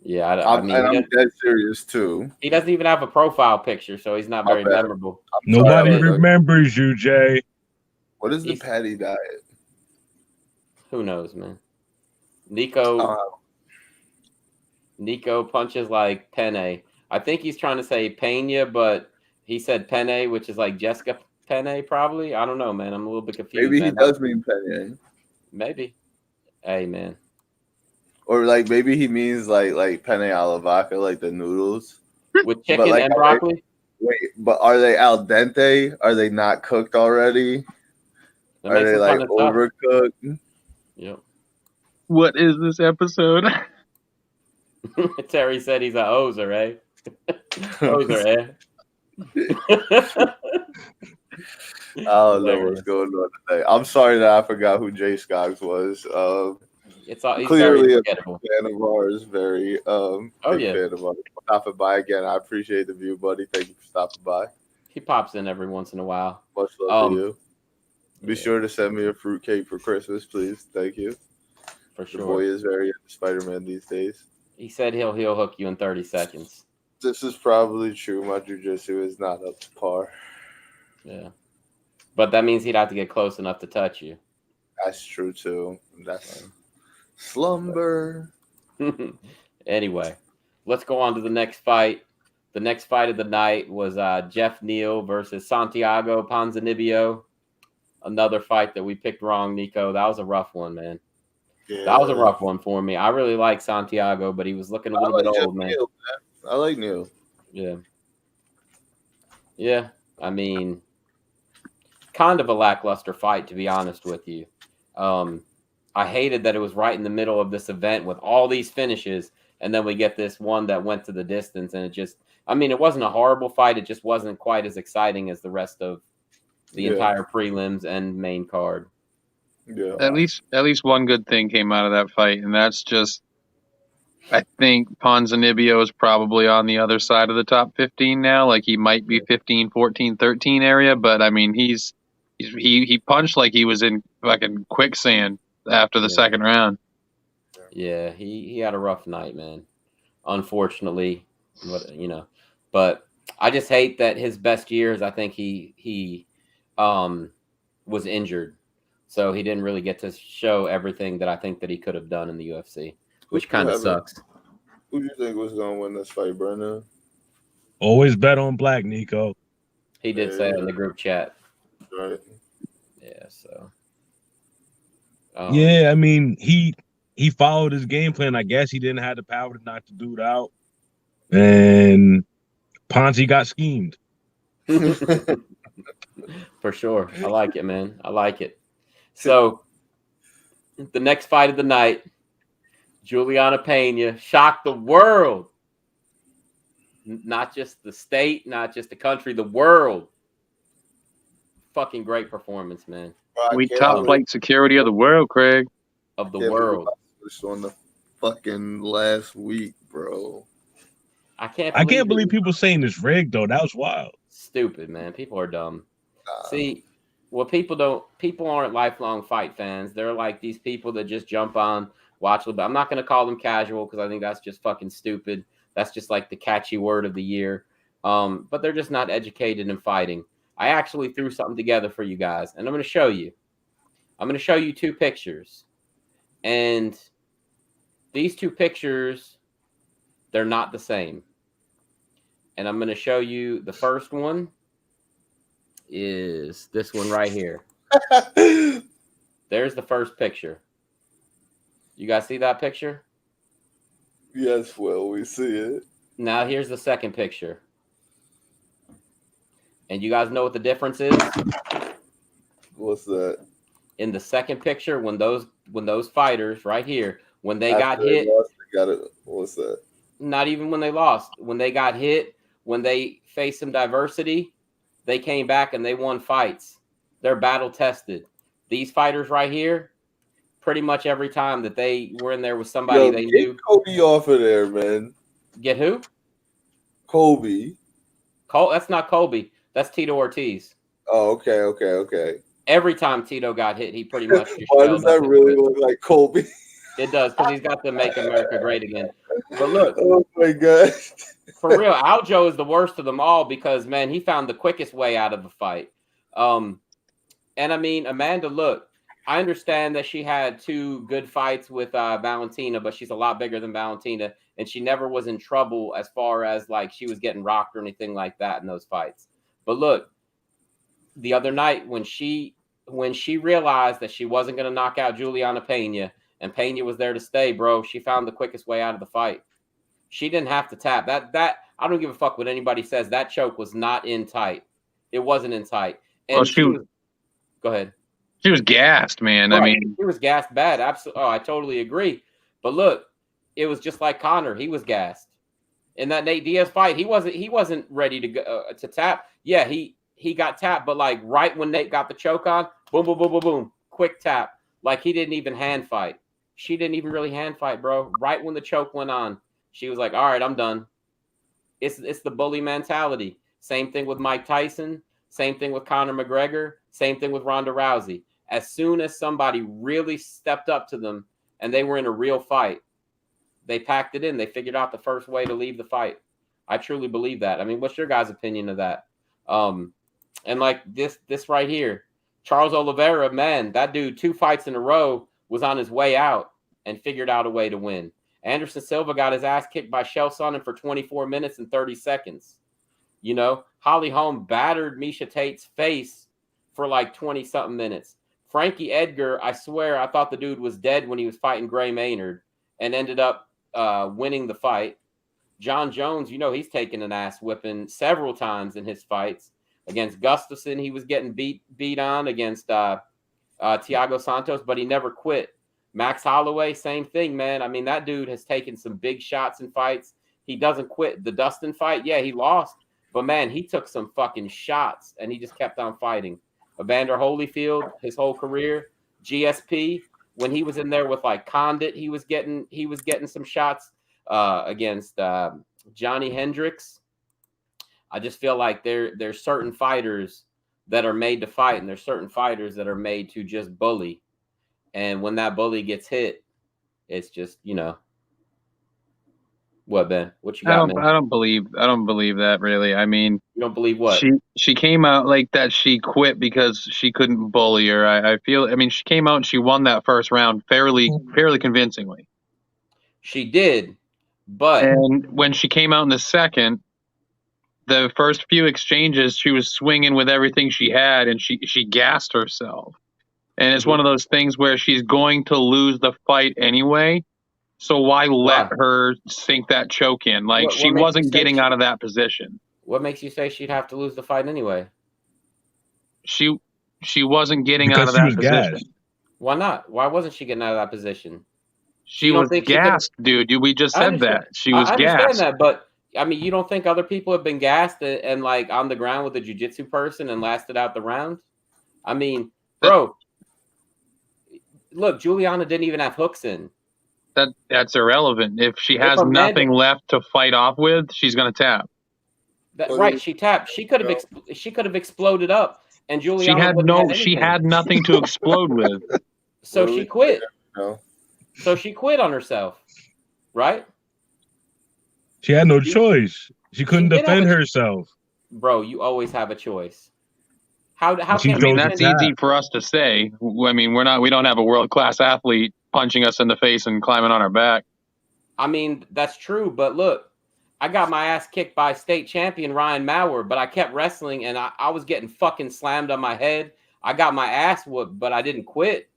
Speaker 2: Yeah,
Speaker 1: I'm dead serious too.
Speaker 2: He doesn't even have a profile picture, so he's not very memorable.
Speaker 3: Nobody remembers you, Jay.
Speaker 1: What is the patty diet?
Speaker 2: Who knows, man? Nico punches like penne. I think he's trying to say Pena, but He said Penne, which is like Jessica Penne, probably. I don't know, man. I'm a little bit confused.
Speaker 1: Maybe
Speaker 2: man.
Speaker 1: he does mean penne.
Speaker 2: Maybe. Hey, man.
Speaker 1: Or like maybe he means like penne alla vodka, like the noodles.
Speaker 2: With chicken
Speaker 1: like,
Speaker 2: and broccoli?
Speaker 1: Wait, but are they al dente? Are they not cooked already? Are they like overcooked?
Speaker 2: Yep.
Speaker 4: What is this episode?
Speaker 2: Terry said he's a hoser, eh? Hoser, eh?
Speaker 1: I don't know what's going on today. I'm sorry that I forgot who Jay Scoggs was.
Speaker 2: It's all,
Speaker 1: clearly a fan of ours. Very fan of ours. Stopping by again. I appreciate the view, buddy. Thank you for stopping by.
Speaker 2: He pops in every once in a while.
Speaker 1: Much love to you. Be sure to send me a fruitcake for Christmas, please. Thank you.
Speaker 2: For sure.
Speaker 1: The boy is very into Spider-Man these days.
Speaker 2: He said he'll hook you in 30 seconds.
Speaker 1: This is probably true. My jiu-jitsu is not up to par.
Speaker 2: Yeah. But that means he'd have to get close enough to touch you.
Speaker 1: That's true, too. That's slumber.
Speaker 2: Anyway, let's go on to the next fight. The next fight of the night was Jeff Neal versus Santiago Ponzinibbio. Another fight that we picked wrong, Nico. That was a rough one, man. Yeah. That was a rough one for me. I really like Santiago, but he was looking a little bit old, man.
Speaker 1: Neal, man. I like Neal.
Speaker 2: Yeah. Yeah. I mean, kind of a lackluster fight, to be honest with you. I hated that it was right in the middle of this event with all these finishes, and then we get this one that went to the distance, and it just, I mean, it wasn't a horrible fight. It just wasn't quite as exciting as the rest of the entire prelims and main card.
Speaker 4: Yeah. At least one good thing came out of that fight, and that's just, I think Ponzinibbio is probably on the other side of the top 15 now. Like, he might be 15, 14, 13 area, but I mean, he punched like he was in fucking quicksand after the second round.
Speaker 2: Yeah, he had a rough night, man. Unfortunately, but I just hate that his best years, I think he was injured. So he didn't really get to show everything that I think that he could have done in the UFC, which kind of sucks.
Speaker 1: Who do you think was going to win this fight, Brendan?
Speaker 3: Always bet on black, Nico.
Speaker 2: He did say it in the group chat.
Speaker 1: Right.
Speaker 2: Yeah, so.
Speaker 3: I mean, he followed his game plan. I guess he didn't have the power to knock the dude out. And Ponzi got schemed.
Speaker 2: For sure. I like it, man. I like it. So, the next fight of the night, Juliana Pena shocked the world. Not just the state, not just the country, the world. Fucking great performance, man.
Speaker 4: We top flight security of the world, Craig.
Speaker 2: Of the world.
Speaker 1: On the fucking last week, bro.
Speaker 2: I can't
Speaker 3: believe people saying it's rigged, though. That was wild.
Speaker 2: Stupid, man. People are dumb. See, well, people aren't lifelong fight fans. They're like these people that just jump on, watch a little bit. I'm not going to call them casual because I think that's just fucking stupid. That's just like the catchy word of the year. But they're just not educated in fighting. I actually threw something together for you guys, and I'm going to show you. I'm going to show you two pictures. And these two pictures, they're not the same. And I'm going to show you the first one is this one right here. There's the first picture. You guys see that picture?
Speaker 1: Yes, well, we see it.
Speaker 2: Now here's the second picture. And you guys know what the difference is?
Speaker 1: What's that?
Speaker 2: In the second picture, when those fighters right here, when they got hit,
Speaker 1: what's that?
Speaker 2: Not even when they lost. When they got hit, when they faced some diversity, they came back and they won fights. They're battle tested. These fighters right here, pretty much every time that they were in there with somebody they knew.
Speaker 1: Get Kobe off of there, man.
Speaker 2: Get who?
Speaker 1: Kobe.
Speaker 2: That's not Kobe. That's Tito Ortiz.
Speaker 1: Oh, okay.
Speaker 2: Every time Tito got hit, he pretty much just
Speaker 1: Why does that really look like Kobe?
Speaker 2: It does, because he's got to make America great again. But look.
Speaker 1: Oh, my God.
Speaker 2: For real, Aljo is the worst of them all because, man, he found the quickest way out of the fight. And, I mean, Amanda, look, I understand that she had two good fights with Valentina, but she's a lot bigger than Valentina, and she never was in trouble as far as, like, she was getting rocked or anything like that in those fights. But look, the other night when she realized that she wasn't going to knock out Juliana Pena and Pena was there to stay, bro, she found the quickest way out of the fight. She didn't have to tap. That I don't give a fuck what anybody says. That choke was not in tight. It wasn't in tight. And go ahead.
Speaker 4: She was gassed, man.
Speaker 2: Right.
Speaker 4: I mean,
Speaker 2: she was gassed bad. Absolutely. Oh, I totally agree. But look, it was just like Conor. He was gassed in that Nate Diaz fight. He wasn't ready to go to tap. Yeah, he got tapped, but like right when Nate got the choke on, boom, boom, boom, boom, boom, quick tap. Like he didn't even hand fight. She didn't even really hand fight, bro. Right when the choke went on, she was like, "All right, I'm done." It's the bully mentality. Same thing with Mike Tyson. Same thing with Conor McGregor. Same thing with Ronda Rousey. As soon as somebody really stepped up to them and they were in a real fight, they packed it in. They figured out the first way to leave the fight. I truly believe that. I mean, what's your guys' opinion of that? And like this right here, Charles Oliveira, man, that dude 2 fights in a row was on his way out and figured out a way to win. Anderson Silva got his ass kicked by Chael Sonnen for 24 minutes and 30 seconds. You know, Holly Holm battered Misha Tate's face for like 20-something minutes. Frankie Edgar, I swear, I thought the dude was dead when he was fighting Gray Maynard and ended up winning the fight. John Jones, you know, he's taken an ass whipping several times in his fights. Against Gustafson, he was getting beat on. Against Thiago Santos, but he never quit. Max Holloway, same thing, man. I mean, that dude has taken some big shots in fights. He doesn't quit. The Dustin fight, yeah, he lost. But, man, he took some fucking shots, and he just kept on fighting. Evander Holyfield, his whole career. GSP, when he was in there with, like, Condit, he was getting some shots against Johnny Hendricks. I just feel like there's certain fighters that are made to fight, and there's certain fighters that are made to just bully. And when that bully gets hit, it's just, you know. What, Ben? What you got, man?
Speaker 4: I don't believe that, really. I mean,
Speaker 2: you don't believe what?
Speaker 4: She came out like that. She quit because she couldn't bully her. I feel. I mean, she came out and she won that first round fairly convincingly.
Speaker 2: She did, but
Speaker 4: and when she came out in the second, the first few exchanges, she was swinging with everything she had, and she gassed herself. And it's one of those things where she's going to lose the fight anyway. So why let her sink that choke in? Like, she wasn't getting out of that position.
Speaker 2: What makes you say she'd have to lose the fight anyway?
Speaker 4: She wasn't getting out of that position.
Speaker 3: Gassed.
Speaker 2: Why not? Why wasn't she getting out of that position?
Speaker 4: She was gassed, dude. We just said that. She was gassed. I understand that,
Speaker 2: but I mean, you don't think other people have been gassed and like on the ground with a jiu-jitsu person and lasted out the round? I mean, bro, look, Juliana didn't even have hooks in.
Speaker 4: That's irrelevant. If she has nothing left to fight off with, she's going to tap.
Speaker 2: Right, she tapped. She could have exploded up, and Juliana
Speaker 4: she had nothing to explode with.
Speaker 2: So she quit. So she quit on herself, right?
Speaker 3: She had no choice. She couldn't defend herself.
Speaker 2: Bro, you always have a choice. How
Speaker 4: that's easy for us to say. I mean, we don't have a world-class athlete punching us in the face and climbing on our back.
Speaker 2: I mean, that's true, but look, I got my ass kicked by state champion Ryan Maurer, but I kept wrestling and I was getting fucking slammed on my head. I got my ass whooped, but I didn't quit.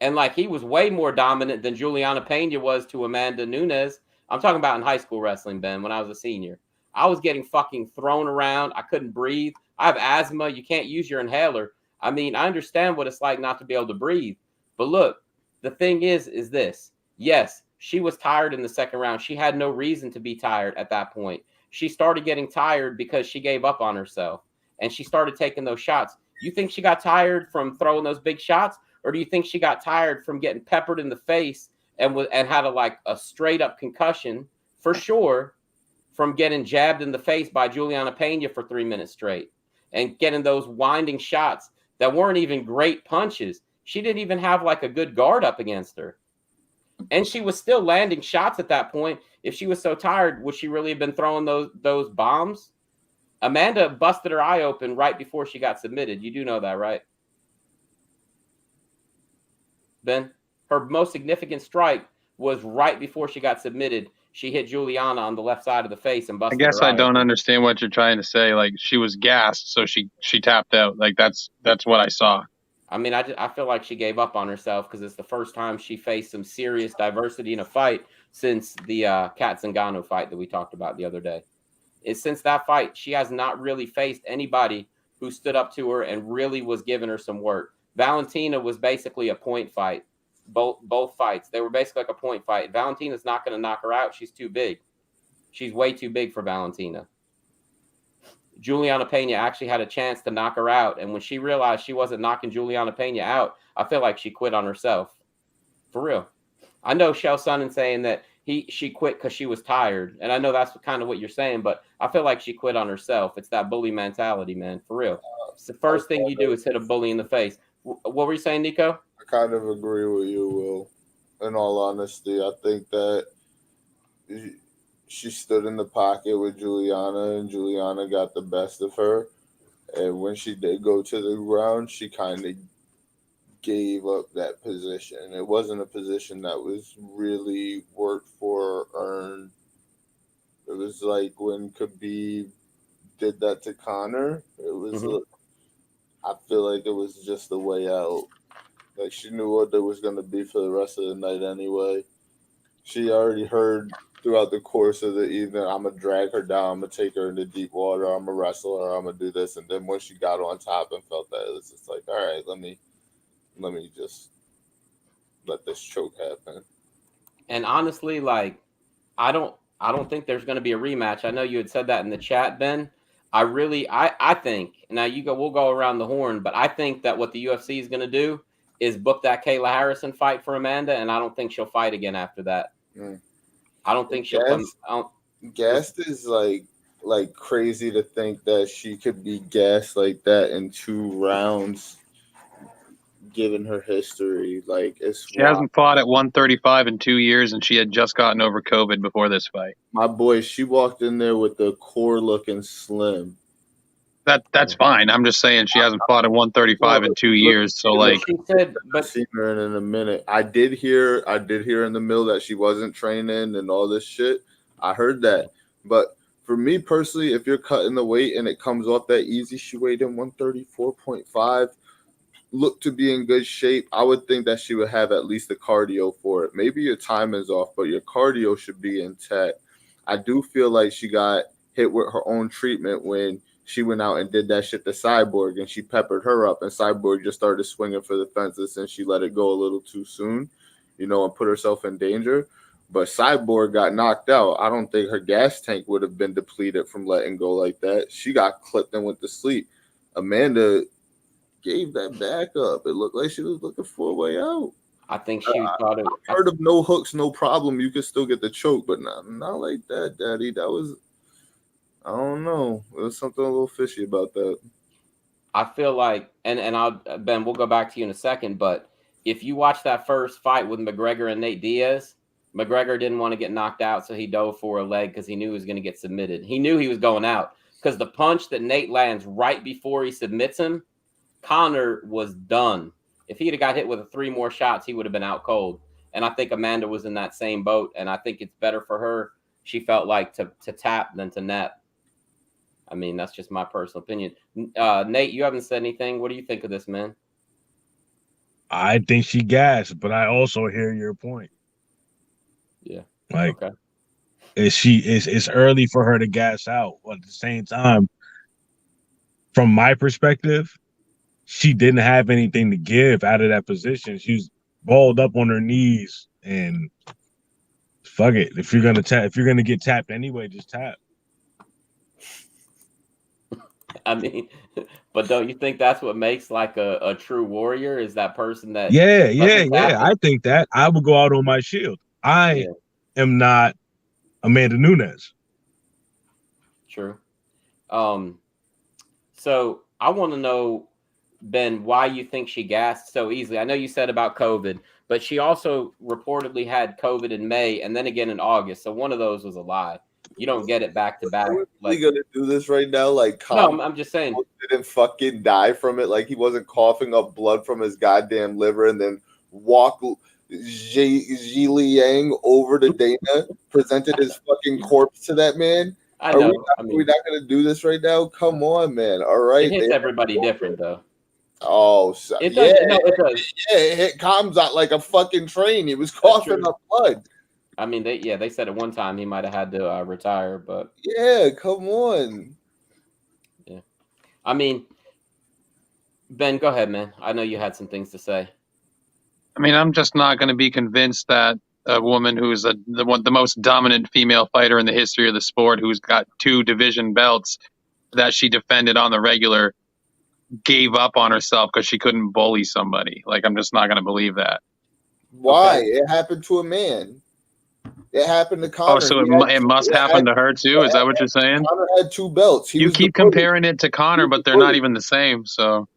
Speaker 2: And like, he was way more dominant than Juliana Pena was to Amanda Nunes. I'm talking about in high school wrestling, Ben, when I was a senior. I was getting fucking thrown around. I couldn't breathe. I have asthma. You can't use your inhaler. I mean, I understand what it's like not to be able to breathe. But look, the thing is this. Yes, she was tired in the second round. She had no reason to be tired at that point. She started getting tired because she gave up on herself. And she started taking those shots. You think she got tired from throwing those big shots? Or do you think she got tired from getting peppered in the face and had a straight up concussion, for sure, from getting jabbed in the face by Juliana Pena for 3 minutes straight and getting those winding shots that weren't even great punches? She didn't even have like a good guard up against her. And she was still landing shots at that point. If she was so tired, would she really have been throwing those bombs? Amanda busted her eye open right before she got submitted. You do know that, right? Ben, her most significant strike was right before she got submitted. she hit Juliana on the left side of the face and
Speaker 4: I
Speaker 2: busted
Speaker 4: guess
Speaker 2: her
Speaker 4: I
Speaker 2: eye
Speaker 4: don't
Speaker 2: open.
Speaker 4: understand what you're trying to say. Like she was gassed, so she tapped out. Like that's what I saw.
Speaker 2: I mean, I feel like she gave up on herself because it's the first time she faced some serious diversity in a fight since the Kat Zingano fight that we talked about the other day. Since that fight, she has not really faced anybody who stood up to her and really was giving her some work. Valentina was basically a point fight. Both fights, they were basically like a point fight. Valentina's not going to knock her out. She's too big. She's way too big for Valentina. Juliana Pena actually had a chance to knock her out, and when she realized she wasn't knocking Juliana Pena out, I feel like she quit on herself. For real. I know Chael Sonnen saying that she quit because she was tired, and I know that's kind of what you're saying, but I feel like she quit on herself. It's that bully mentality, man. For real. It's the first thing you do is hit a bully in the face. What were you saying, Nico?
Speaker 1: I kind of agree with you, Will. In all honesty, I think that she stood in the pocket with Juliana, and Juliana got the best of her. And when she did go to the ground, she kind of gave up that position. It wasn't a position that was really worked for or earned. It was like when Khabib did that to Conor. It was, I feel like it was just the way out. Like she knew what there was going to be for the rest of the night anyway. She already heard throughout the course of the evening, I'm going to drag her down, I'm going to take her into deep water, I'm going to wrestle her, I'm going to do this. And then when she got on top and felt that, it was just like, all right, let me just let this choke happen.
Speaker 2: And honestly, like, I don't think there's going to be a rematch. I know you had said that in the chat, Ben. I think, now we'll go around the horn, but I think that what the UFC is going to do is book that Kayla Harrison fight for Amanda, and I don't think she'll fight again after that. I don't think she'll come.
Speaker 1: Gassed is like crazy to think that she could be gassed like that in 2 rounds, given her history. Like
Speaker 4: she hasn't fought at 135 in 2 years, and she had just gotten over COVID before this fight.
Speaker 1: My boy, she walked in there with the core looking slim.
Speaker 4: That's fine. I'm just saying she hasn't fought at 135 in 2 years. So like,
Speaker 2: she said, but
Speaker 1: I've seen her in a minute. I did hear in the mill that she wasn't training and all this shit. I heard that, but for me personally, if you're cutting the weight and it comes off that easy, she weighed in 134.5. Look to be in good shape. I would think that she would have at least the cardio for it. Maybe your time is off, but your cardio should be intact. I do feel like she got hit with her own treatment when she went out and did that shit to Cyborg, and she peppered her up, and Cyborg just started swinging for the fences, and she let it go a little too soon, and put herself in danger. But Cyborg got knocked out. I don't think her gas tank would have been depleted from letting go like that. She got clipped and went to sleep. Amanda gave that back up. It looked like she was looking for a way out.
Speaker 2: I think she thought it.
Speaker 1: I've heard of no hooks, no problem. You could still get the choke, but not like that, Daddy. That was, I don't know. There's something a little fishy about that.
Speaker 2: I feel like, and Ben, we'll go back to you in a second, but if you watch that first fight with McGregor and Nate Diaz, McGregor didn't want to get knocked out, so he dove for a leg because he knew he was going to get submitted. He knew he was going out because the punch that Nate lands right before he submits him, Conor was done. If he'd have got hit with 3 more shots, he would have been out cold. And I think Amanda was in that same boat, and I think it's better for her, she felt like, to tap than to net. I mean, that's just my personal opinion. Nate, you haven't said anything. What do you think of this, man?
Speaker 3: I think she gassed, but I also hear your point.
Speaker 2: Yeah.
Speaker 3: Like,
Speaker 2: okay.
Speaker 3: It's early for her to gas out. But at the same time, from my perspective, she didn't have anything to give out of that position. She was balled up on her knees, and fuck it. If you're gonna get tapped anyway, just tap.
Speaker 2: I mean, but don't you think that's what makes like a true warrior? Is that person that?
Speaker 3: Yeah. I think that I would go out on my shield. I am not Amanda Nunes.
Speaker 2: True. So I want to know, Ben, why you think she gassed so easily. I know you said about COVID, but she also reportedly had COVID in May and then again in August. So one of those was a lie. You don't get it back to back.
Speaker 1: Like, gonna do this right now? Like,
Speaker 2: no, I'm just saying.
Speaker 1: Didn't fucking die from it. Like, he wasn't coughing up blood from his goddamn liver and then walk Ji Liang over to Dana, presented his fucking corpse to that man.
Speaker 2: I know.
Speaker 1: We're not gonna do this right now. Come on, man. All right.
Speaker 2: It hits everybody different though.
Speaker 1: Oh, so,
Speaker 2: it does.
Speaker 1: yeah,
Speaker 2: No, it does.
Speaker 1: Yeah, it hit Kamzat like a fucking train. He was coughing up blood.
Speaker 2: I mean, they said at one time he might have had to retire, but
Speaker 1: yeah, come on.
Speaker 2: Yeah, I mean, Ben, go ahead, man. I know you had some things to say.
Speaker 4: I mean, I'm just not going to be convinced that a woman who's the most dominant female fighter in the history of the sport, who's got 2 division belts that she defended on the regular, gave up on herself because she couldn't bully somebody. Like, I'm just not going to believe that.
Speaker 1: Why? Okay. It happened to a man. It happened to Conor.
Speaker 4: Oh, so it must happen to her too? Is that what you're saying?
Speaker 1: Conor had 2 belts.
Speaker 4: You keep comparing it to Conor, but they're not even the same. So,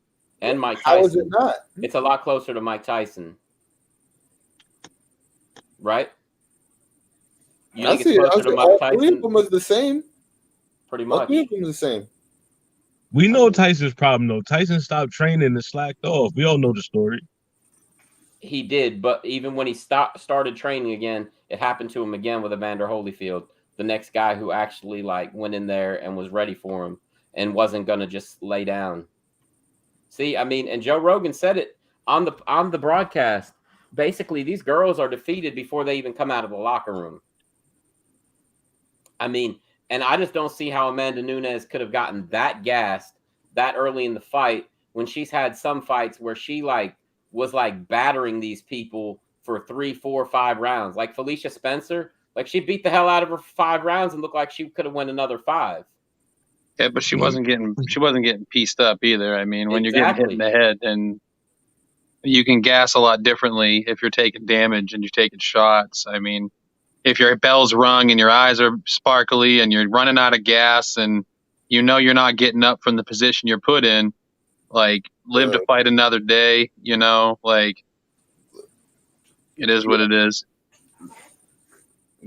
Speaker 2: and Mike Tyson.
Speaker 1: How is it not?
Speaker 2: It's a lot closer to Mike Tyson, right? You think it's closer to Mike Tyson?
Speaker 1: 3 of them was the same.
Speaker 2: Pretty much.
Speaker 1: 3 of them was the same.
Speaker 3: We know Tyson's problem though. Tyson stopped training and slacked off. We all know the story.
Speaker 2: He did, but even when he started training again, it happened to him again with Evander Holyfield, the next guy who actually like went in there and was ready for him and wasn't gonna just lay down. See, I mean, and Joe Rogan said it on the broadcast. Basically, these girls are defeated before they even come out of the locker room. I mean, and I just don't see how Amanda Nunes could have gotten that gassed that early in the fight when she's had some fights where she was battering these people for 3, 4, 5 rounds. Like Felicia Spencer, like she beat the hell out of her 5 rounds and looked like she could have won another 5.
Speaker 4: Yeah, but she wasn't getting pieced up either. I mean, when you're getting hit in the head, and you can gas a lot differently if you're taking damage and you're taking shots. I mean, if your bell's rung and your eyes are sparkly and you're running out of gas and you know you're not getting up from the position you're put in, like, live to fight another day, you know, like, it is what it is.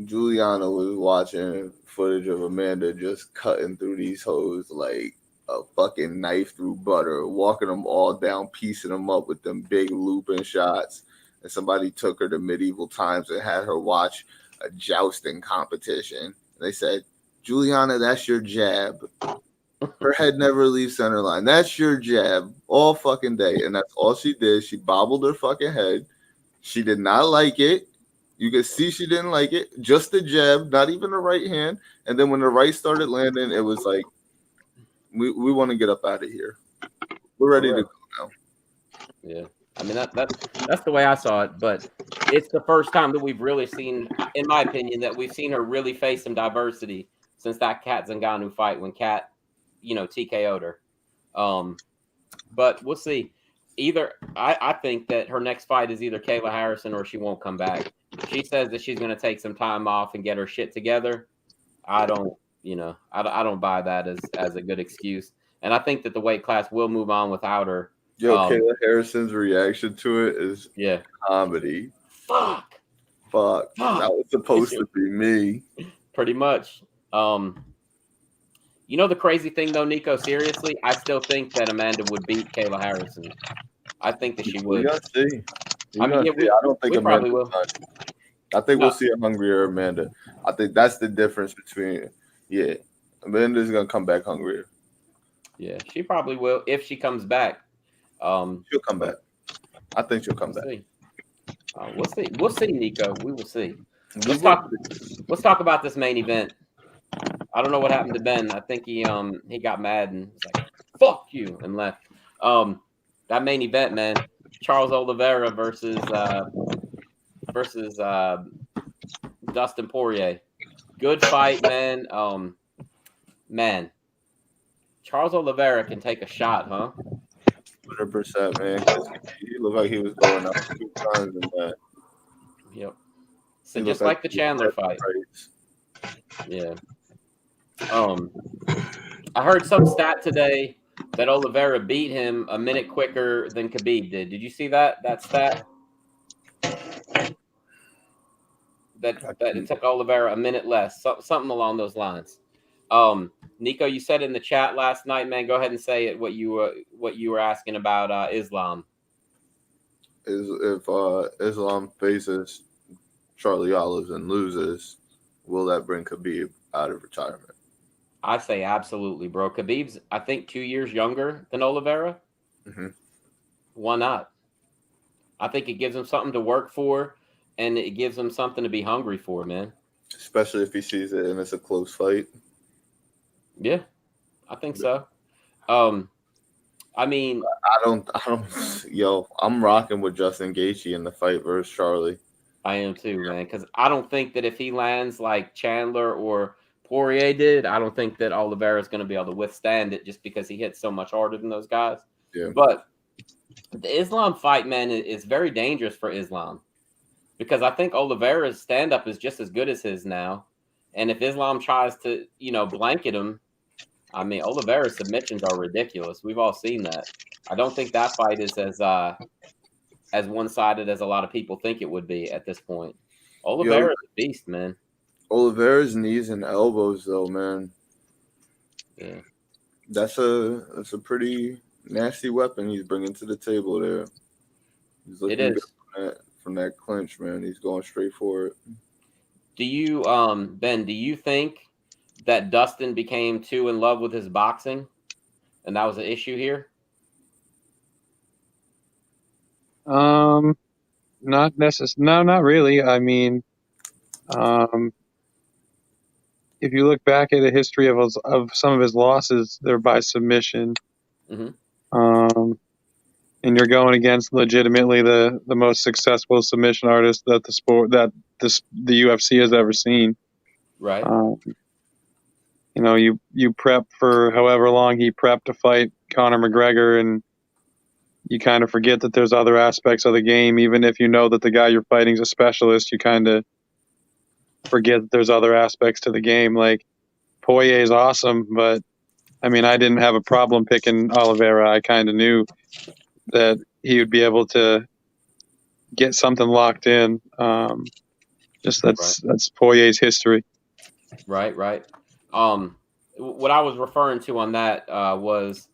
Speaker 1: Juliana was watching footage of Amanda just cutting through these hoes like a fucking knife through butter, walking them all down, piecing them up with them big looping shots. And somebody took her to medieval times and had her watch a jousting competition. And they said, Juliana, that's your jab. Her head never leaves center line. That's your jab all fucking day. And that's all she did. She bobbled her fucking head. She did not like it. You could see she didn't like it. Just the jab, not even the right hand. And then when the right started landing, it was like, we want to get up out of here. We're ready to go now.
Speaker 2: Yeah. I mean, that's the way I saw it. But it's the first time that we've really seen, in my opinion, that we've seen her really face some diversity since that Kat Zingano fight when Kat, TKO'd her. But we'll see. I think that her next fight is either Kayla Harrison or she won't come back. She says that she's going to take some time off and get her shit together. I don't buy that as a good excuse. And I think that the weight class will move on without her.
Speaker 1: Kayla Harrison's reaction to it is comedy.
Speaker 2: Fuck.
Speaker 1: That was supposed to be me.
Speaker 2: Pretty much. The crazy thing though, Nico, seriously, I still think that Amanda would beat Kayla Harrison. I think that she would.
Speaker 1: We'll see.
Speaker 2: I don't think Amanda will.
Speaker 1: I think we'll see a hungrier Amanda. I think that's the difference between Amanda's gonna come back hungrier.
Speaker 2: Yeah, she probably will if she comes back.
Speaker 1: She'll come back. I think she'll come back.
Speaker 2: We'll see. We'll see, Nico. We will see. Let's talk about this main event. I don't know what happened to Ben. I think he got mad and was like, "Fuck you," and left. That main event, man. Charles Oliveira versus Dustin Poirier. Good fight, man. Man, Charles Oliveira can take a shot, huh?
Speaker 1: 100%, man. He looked like he was going up 2 times in that.
Speaker 2: Yep. So just like the Chandler fight. Yeah. I heard some stat today that Oliveira beat him a minute quicker than Khabib did. Did you see that stat? That it took Oliveira a minute less, something along those lines. Nico, you said in the chat last night, man. Go ahead and say it. What you were asking about Islam.
Speaker 1: is if Islam faces Charlie Olives and loses, will that bring Khabib out of retirement?
Speaker 2: I say absolutely, bro. Khabib's, I think, 2 years younger than Oliveira.
Speaker 1: Mm-hmm.
Speaker 2: Why not? I think it gives him something to work for, and it gives him something to be hungry for, man.
Speaker 1: Especially if he sees it and it's a close fight.
Speaker 2: Yeah, I think so. I mean,
Speaker 1: I'm rocking with Justin Gaethje in the fight versus Charlie.
Speaker 2: I am too, man, because I don't think that if he lands like Chandler or Poirier did, I don't think that Oliveira is going to be able to withstand it just because he hits so much harder than those guys.
Speaker 1: Yeah.
Speaker 2: But the Islam fight, man, is very dangerous for Islam because I think Oliveira's stand-up is just as good as his now. And if Islam tries to, blanket him, I mean, Oliveira's submissions are ridiculous. We've all seen that. I don't think that fight is as one-sided as a lot of people think it would be at this point. Oliveira's a beast, man.
Speaker 1: Oliveira's knees and elbows, though, man.
Speaker 2: Yeah,
Speaker 1: that's a pretty nasty weapon he's bringing to the table there. He's looking good from that clinch, man. He's going straight for it.
Speaker 2: Do you, Ben? Do you think that Dustin became too in love with his boxing, and that was an issue here?
Speaker 4: Not necessarily. No, not really. I mean, if you look back at a history of some of his losses, they're by submission.
Speaker 2: Mm-hmm.
Speaker 4: And you're going against legitimately the most successful submission artist that the UFC has ever seen.
Speaker 2: Right.
Speaker 4: You prep for however long he prepped to fight Conor McGregor, and you kind of forget that there's other aspects of the game. Even if you know that the guy you're fighting is a specialist, you kind of forget that there's other aspects to the game. Like, Poirier is awesome, but I mean, I didn't have a problem picking Oliveira. I kind of knew that he would be able to get something locked in. That's Poirier's history.
Speaker 2: Right. What I was referring to on that was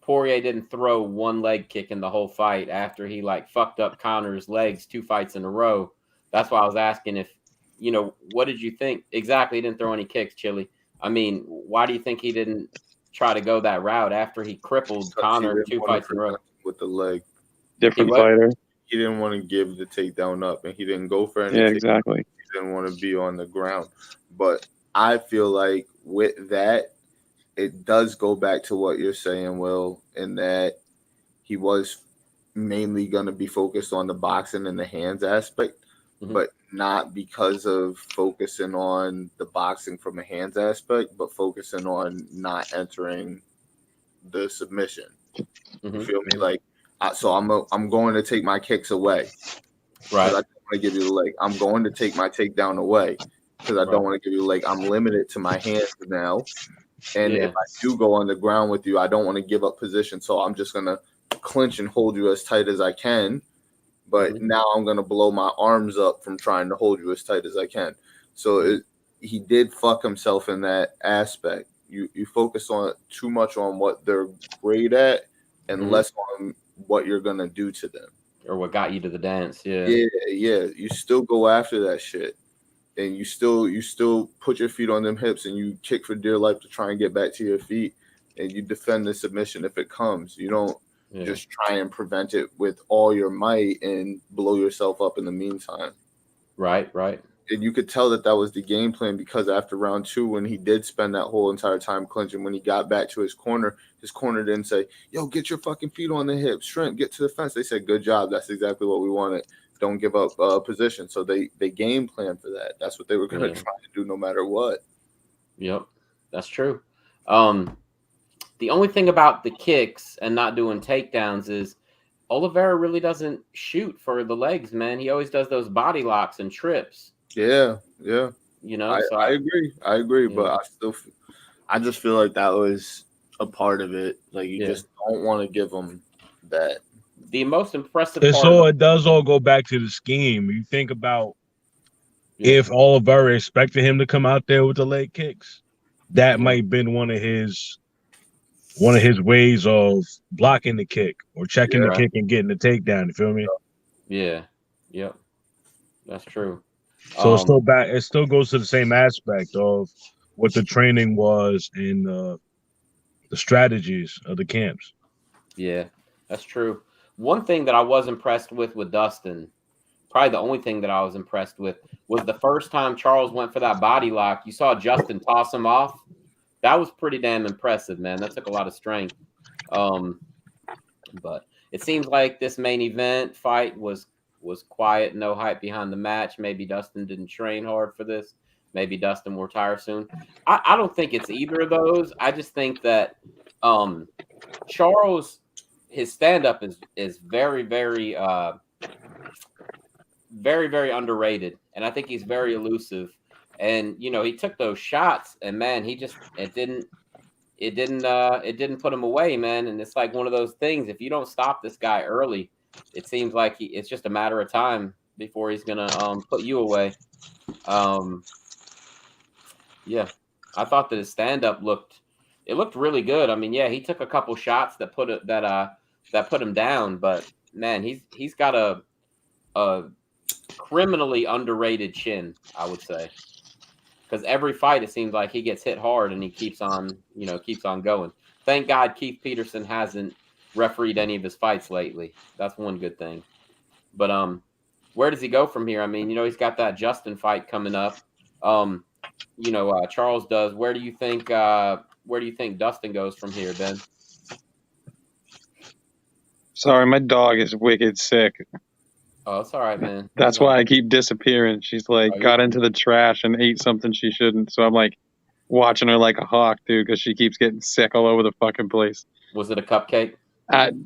Speaker 2: Poirier didn't throw one leg kick in the whole fight after he fucked up Conor's legs 2 fights in a row. That's why I was asking if, what did you think? Exactly, he didn't throw any kicks, Chili. I mean, why do you think he didn't try to go that route after he crippled Conor 2 fights in a row?
Speaker 1: With the leg.
Speaker 4: Different fighter.
Speaker 1: He didn't want to give the takedown up, and he didn't go for any.
Speaker 4: Yeah, exactly.
Speaker 1: He didn't want to be on the ground. But I feel like with that, it does go back to what you're saying, Will, in that he was mainly going to be focused on the boxing and the hands aspect, but not because of focusing on the boxing from a hands aspect, but focusing on not entering the submission. You feel me? So I'm going to take my kicks away.
Speaker 2: Right.
Speaker 1: I don't want to give you the leg. I'm going to take my takedown away because I don't want to give you the leg. I'm limited to my hands now. And if I do go on the ground with you, I don't want to give up position. So I'm just going to clinch and hold you as tight as I can. But now I'm going to blow my arms up from trying to hold you as tight as I can. So he did fuck himself in that aspect. You focus on too much on what they're great at and less on what you're going to do to them.
Speaker 2: Or what got you to the dance. Yeah.
Speaker 1: You still go after that shit. And you still put your feet on them hips and you kick for dear life to try and get back to your feet. And you defend the submission if it comes. You don't just try and prevent it with all your might and blow yourself up in the meantime.
Speaker 2: Right.
Speaker 1: And you could tell that was the game plan because after round 2, when he did spend that whole entire time clinching, when he got back to his corner didn't say, yo, get your fucking feet on the hips, Shrimp, get to the fence. They said, good job. That's exactly what we wanted. Don't give up position. So they game plan for that. That's what they were going to try to do no matter what.
Speaker 2: Yep, that's true. The only thing about the kicks and not doing takedowns is Oliveira really doesn't shoot for the legs, man. He always does those body locks and trips.
Speaker 1: Yeah.
Speaker 2: I
Speaker 1: agree. Yeah. But I just feel like that was a part of it. Like you just don't want to give them that.
Speaker 2: The most impressive
Speaker 3: part. It does all go back to the scheme. You think about if Oliveira expected him to come out there with the leg kicks, that might have been one of his ways of blocking the kick or checking the kick and getting the takedown. You feel me?
Speaker 2: Yeah. Yep. That's true.
Speaker 3: So it's still back. It still goes to the same aspect of what the training was and the strategies of the camps.
Speaker 2: Yeah, that's true. One thing that I was impressed with Dustin, probably the only thing that I was impressed with, was the first time Charles went for that body lock. You saw Justin toss him off. That was pretty damn impressive, man. That took a lot of strength. But it seems like this main event fight was quiet, no hype behind the match. Maybe Dustin didn't train hard for this. Maybe Dustin will retire soon. I don't think it's either of those. I just think that Charles, his stand-up is very, very, very, very underrated, and I think he's very elusive. And he took those shots, and man, it didn't put him away, man. And it's like one of those things. If you don't stop this guy early, it seems like it's just a matter of time before he's gonna put you away. Yeah, I thought that his stand-up looked really good. I mean, yeah, he took a couple shots that put him down, but man, he's got a criminally underrated chin, I would say, because every fight it seems like he gets hit hard and he keeps on going. Thank God Keith Peterson hasn't refereed any of his fights lately. That's one good thing. But where does he go from here? I mean, he's got that Justin fight coming up. Charles does. Where do you think Dustin goes from here, Ben?
Speaker 4: Sorry, my dog is wicked sick.
Speaker 2: Oh, it's all right, man.
Speaker 4: That's why I keep disappearing. She's like got into the trash and ate something she shouldn't. So I'm like watching her like a hawk, dude, because she keeps getting sick all over the fucking place.
Speaker 2: Was it a cupcake?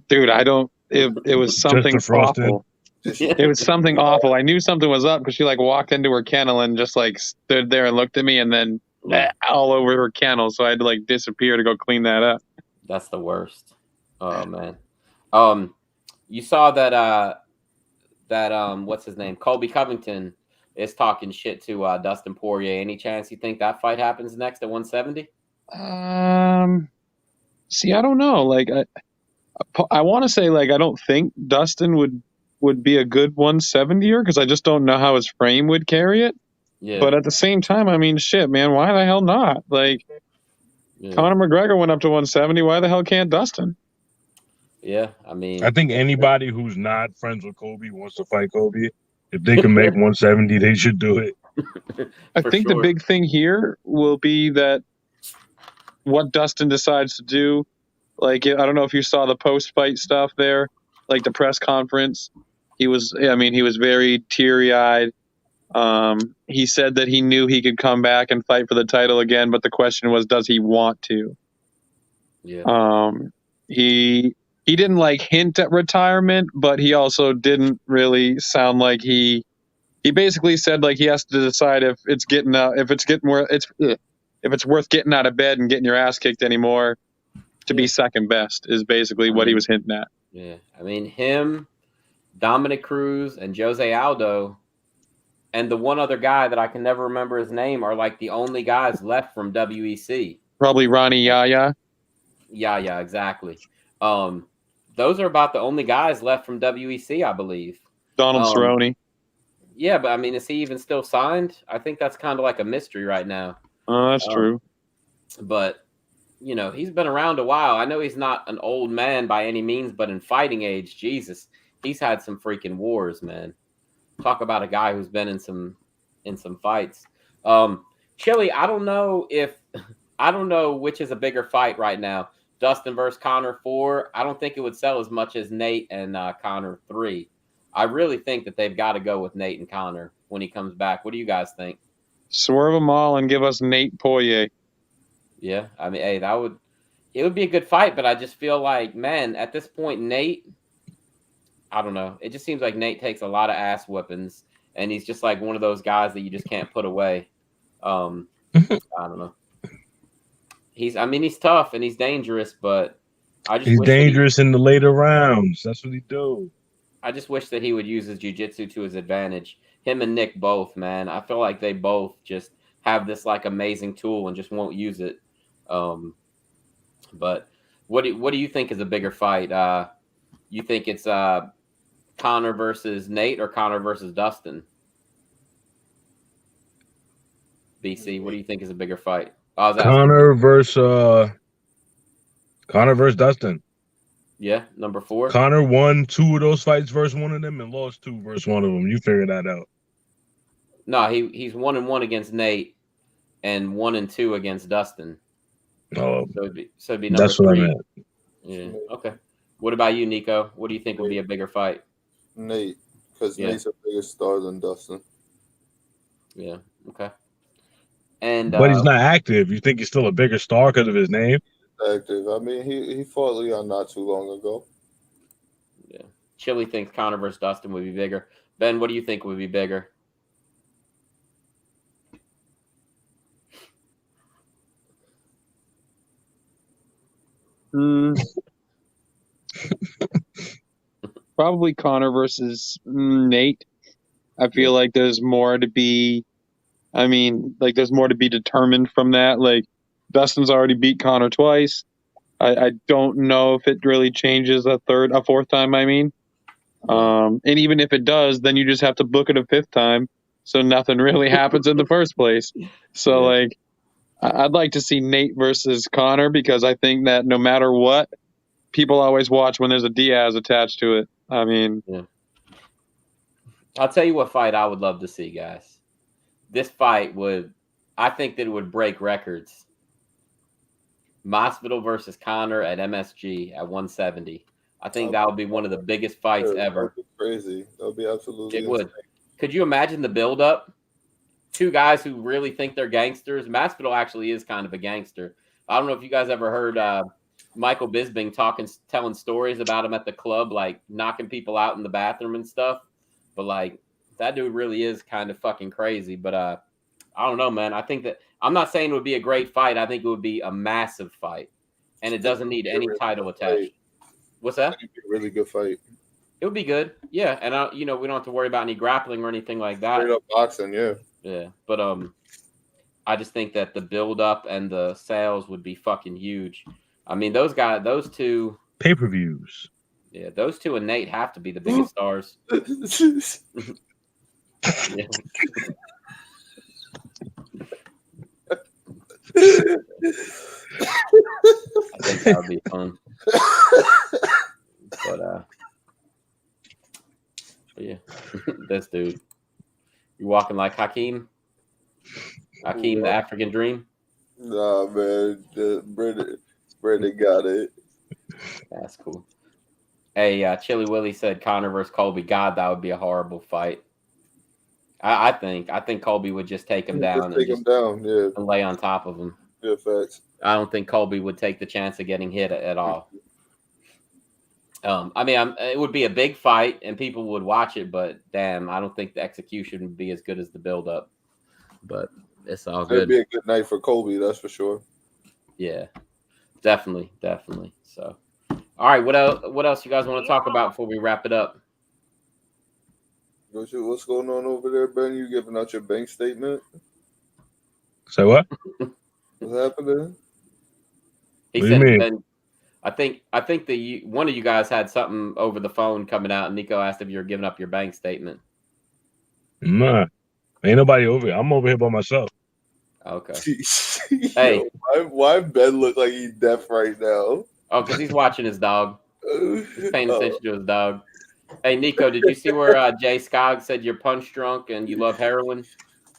Speaker 4: Dude, I don't. It was something awful. It was something awful. I knew something was up because she like walked into her kennel and just like stood there and looked at me and then all over her kennel. So I had to like disappear to go clean that up.
Speaker 2: That's the worst. Oh man. You saw that what's his name? Colby Covington is talking shit to Dustin Poirier. Any chance you think that fight happens next at 170?
Speaker 4: See, I don't know. Like I want to say like I don't think Dustin would be a good 170er because I just don't know how his frame would carry it.
Speaker 2: Yeah.
Speaker 4: But at the same time, I mean, shit, man, why the hell not? Like, Conor McGregor went up to 170. Why the hell can't Dustin?
Speaker 2: Yeah, I mean,
Speaker 3: I think anybody who's not friends with Kobe wants to fight Kobe. If they can make 170, they should do it.
Speaker 4: I think the big thing here will be that what Dustin decides to do. Like, I don't know if you saw the post-fight stuff there, like the press conference. He was very teary-eyed. He said that he knew he could come back and fight for the title again, but the question was, does he want to?
Speaker 2: Yeah.
Speaker 4: He didn't like hint at retirement, but he also didn't really sound like he basically said like he has to decide if it's worth getting out of bed and getting your ass kicked anymore to be second best is basically what he was hinting at.
Speaker 2: Yeah. I mean, him, Dominic Cruz, and Jose Aldo, and the one other guy that I can never remember his name are like the only guys left from WEC.
Speaker 4: Probably Ronnie Yaya.
Speaker 2: Yeah, exactly. Those are about the only guys left from WEC, I believe.
Speaker 4: Donald Cerrone.
Speaker 2: Yeah, but I mean, is he even still signed? I think that's kind of like a mystery right now.
Speaker 4: Oh, that's true.
Speaker 2: But, he's been around a while. I know he's not an old man by any means, but in fighting age, Jesus, he's had some freaking wars, man. Talk about a guy who's been in some fights. Chili, I don't know which is a bigger fight right now. Dustin versus Conor 4. I don't think it would sell as much as Nate and Conor 3. I really think that they've got to go with Nate and Conor when he comes back. What do you guys think?
Speaker 4: Swerve them all and give us Nate Poirier.
Speaker 2: Yeah, I mean, hey, it would be a good fight, but I just feel like, man, at this point, Nate, I don't know. It just seems like Nate takes a lot of ass whippings, and he's just like one of those guys that you just can't put away. I don't know. He's tough and he's dangerous, but
Speaker 3: he's dangerous in the later rounds. That's what he do.
Speaker 2: I just wish that he would use his jiu-jitsu to his advantage. Him and Nick both, man. I feel like they both just have this like amazing tool and just won't use it. But what do you think is a bigger fight? You think it's Conor versus Nate or Conor versus Dustin? BC, what do you think is a bigger fight?
Speaker 3: Conor versus Dustin.
Speaker 2: Yeah, number 4.
Speaker 3: Conor won 2 of those fights versus one of them and lost 2 versus one of them. You figure that out.
Speaker 2: No, he's 1-1 against Nate and 1-2 against Dustin.
Speaker 3: Oh,
Speaker 2: so it'd be number
Speaker 3: that's
Speaker 2: 3.
Speaker 3: What I meant.
Speaker 2: Yeah. Okay. What about you, Nico? What do you think would be a bigger fight?
Speaker 1: Nate, because Nate's a bigger star than Dustin.
Speaker 2: Yeah. Okay. And
Speaker 3: but he's not active. You think he's still a bigger star because of his name?
Speaker 1: Active. I mean, he fought Leon not too long ago.
Speaker 2: Yeah. Chili thinks Conor versus Dustin would be bigger. Ben, what do you think would be bigger?
Speaker 4: Probably Conor versus Nate. I feel like there's more to be. I mean, like there's more to be determined from that. Like Dustin's already beat Conor twice. I don't know if it really changes a 4th time. I mean, and even if it does, then you just have to book it a 5th time, so nothing really happens in the first place. So like, I'd like to see Nate versus Conor because I think that no matter what, people always watch when there's a Diaz attached to it. I mean,
Speaker 2: I'll tell you what fight I would love to see, guys. This fight I think that it would break records. Masvidal versus Conor at MSG at 170. I think that would be one of the biggest fights ever.
Speaker 1: That would be crazy. That would be absolutely
Speaker 2: insane. Would. Could you imagine the build-up? 2 guys who really think they're gangsters. Masvidal actually is kind of a gangster. I don't know if you guys ever heard Michael Bisping telling stories about him at the club, like knocking people out in the bathroom and stuff. But like that dude really is kind of fucking crazy. But I don't know, man. I think that I'm not saying it would be a great fight. I think it would be a massive fight, and it doesn't need any title attached. What's that?
Speaker 1: It'd be a really good fight.
Speaker 2: It would be good, yeah. And we don't have to worry about any grappling or anything like that.
Speaker 1: Straight up boxing, yeah.
Speaker 2: Yeah, but I just think that the build up and the sales would be fucking huge. I mean, those 2
Speaker 3: pay-per-views.
Speaker 2: Yeah, those 2 and Nate have to be the biggest stars. Yeah. I think that would be fun. But yeah, this dude. You walking like Hakeem? Hakeem, the African Dream?
Speaker 1: Nah, man. Brandon got it.
Speaker 2: That's cool. Hey, Chili Willie said Conor versus Colby. God, that would be a horrible fight. I think Colby would just take him down. And lay on top of him.
Speaker 1: Yeah, facts.
Speaker 2: I don't think Colby would take the chance of getting hit at all. I mean, it would be a big fight and people would watch it, but damn, I don't think the execution would be as good as the build-up. But it's all good.
Speaker 1: It'd be a good night for Colby, that's for sure.
Speaker 2: Yeah, definitely. So, all right, what else you guys want to talk about before we wrap it up?
Speaker 1: What's going on over there, Ben? You giving out your bank statement?
Speaker 3: Say what?
Speaker 1: What's happening?
Speaker 2: He
Speaker 3: what
Speaker 2: said,
Speaker 3: do you mean?
Speaker 2: Ben, I think one of you guys had something over the phone coming out, and Nico asked if you were giving up your bank statement.
Speaker 3: Nah, ain't nobody over here. I'm over here by myself.
Speaker 2: Okay.
Speaker 1: Hey, why Ben look like he's deaf right now?
Speaker 2: Oh, because he's watching his dog. He's paying attention to his dog. Hey, Nico, did you see where Jay Skog said you're punch drunk and you love heroin?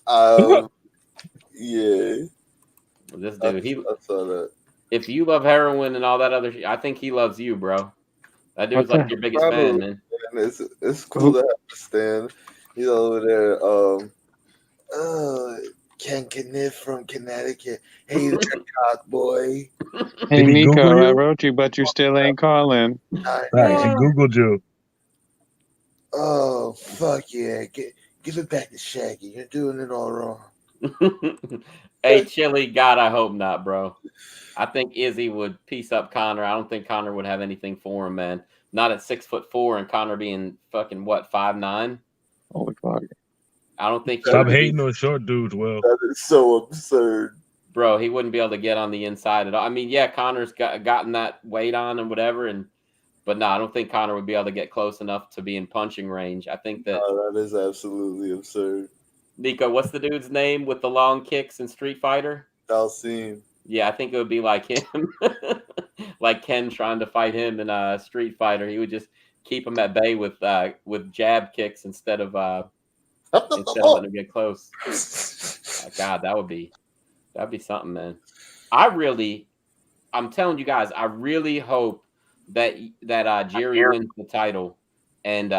Speaker 1: Yeah.
Speaker 2: This dude,
Speaker 1: I saw that.
Speaker 2: If you love heroin and all that other shit, I think he loves you, bro. That dude's like your biggest fan, man.
Speaker 1: It's cool to have a stand. He's over there. Ken Kniff from Connecticut. Hey, there, cock boy.
Speaker 4: Hey, Nico, I wrote you, but you still ain't calling.
Speaker 3: Right, he Googled you.
Speaker 1: Oh, fuck yeah. Give it back to Shaggy. You're doing it all wrong.
Speaker 2: Hey, Chili, God, I hope not, bro. I think Izzy would piece up Conor. I don't think Conor would have anything for him, man. Not at 6'4" and Conor being fucking what, 5'9".
Speaker 4: Holy fuck!
Speaker 2: I don't think.
Speaker 3: Stop hating on short dudes, Will.
Speaker 1: That is so absurd,
Speaker 2: bro. He wouldn't be able to get on the inside at all. I mean, yeah, Conor's gotten that weight on and whatever, and But no, I don't think Conor would be able to get close enough to be in punching range. I think that
Speaker 1: that is absolutely absurd.
Speaker 2: Nico, what's the dude's name with the long kicks in Street Fighter?
Speaker 1: Dalcin.
Speaker 2: Yeah, I think it would be like him, like Ken trying to fight him in Street Fighter. He would just keep him at bay with jab kicks instead of letting him get close. God, that'd be something, man. I'm telling you guys, I really hope that Jerry wins the title, and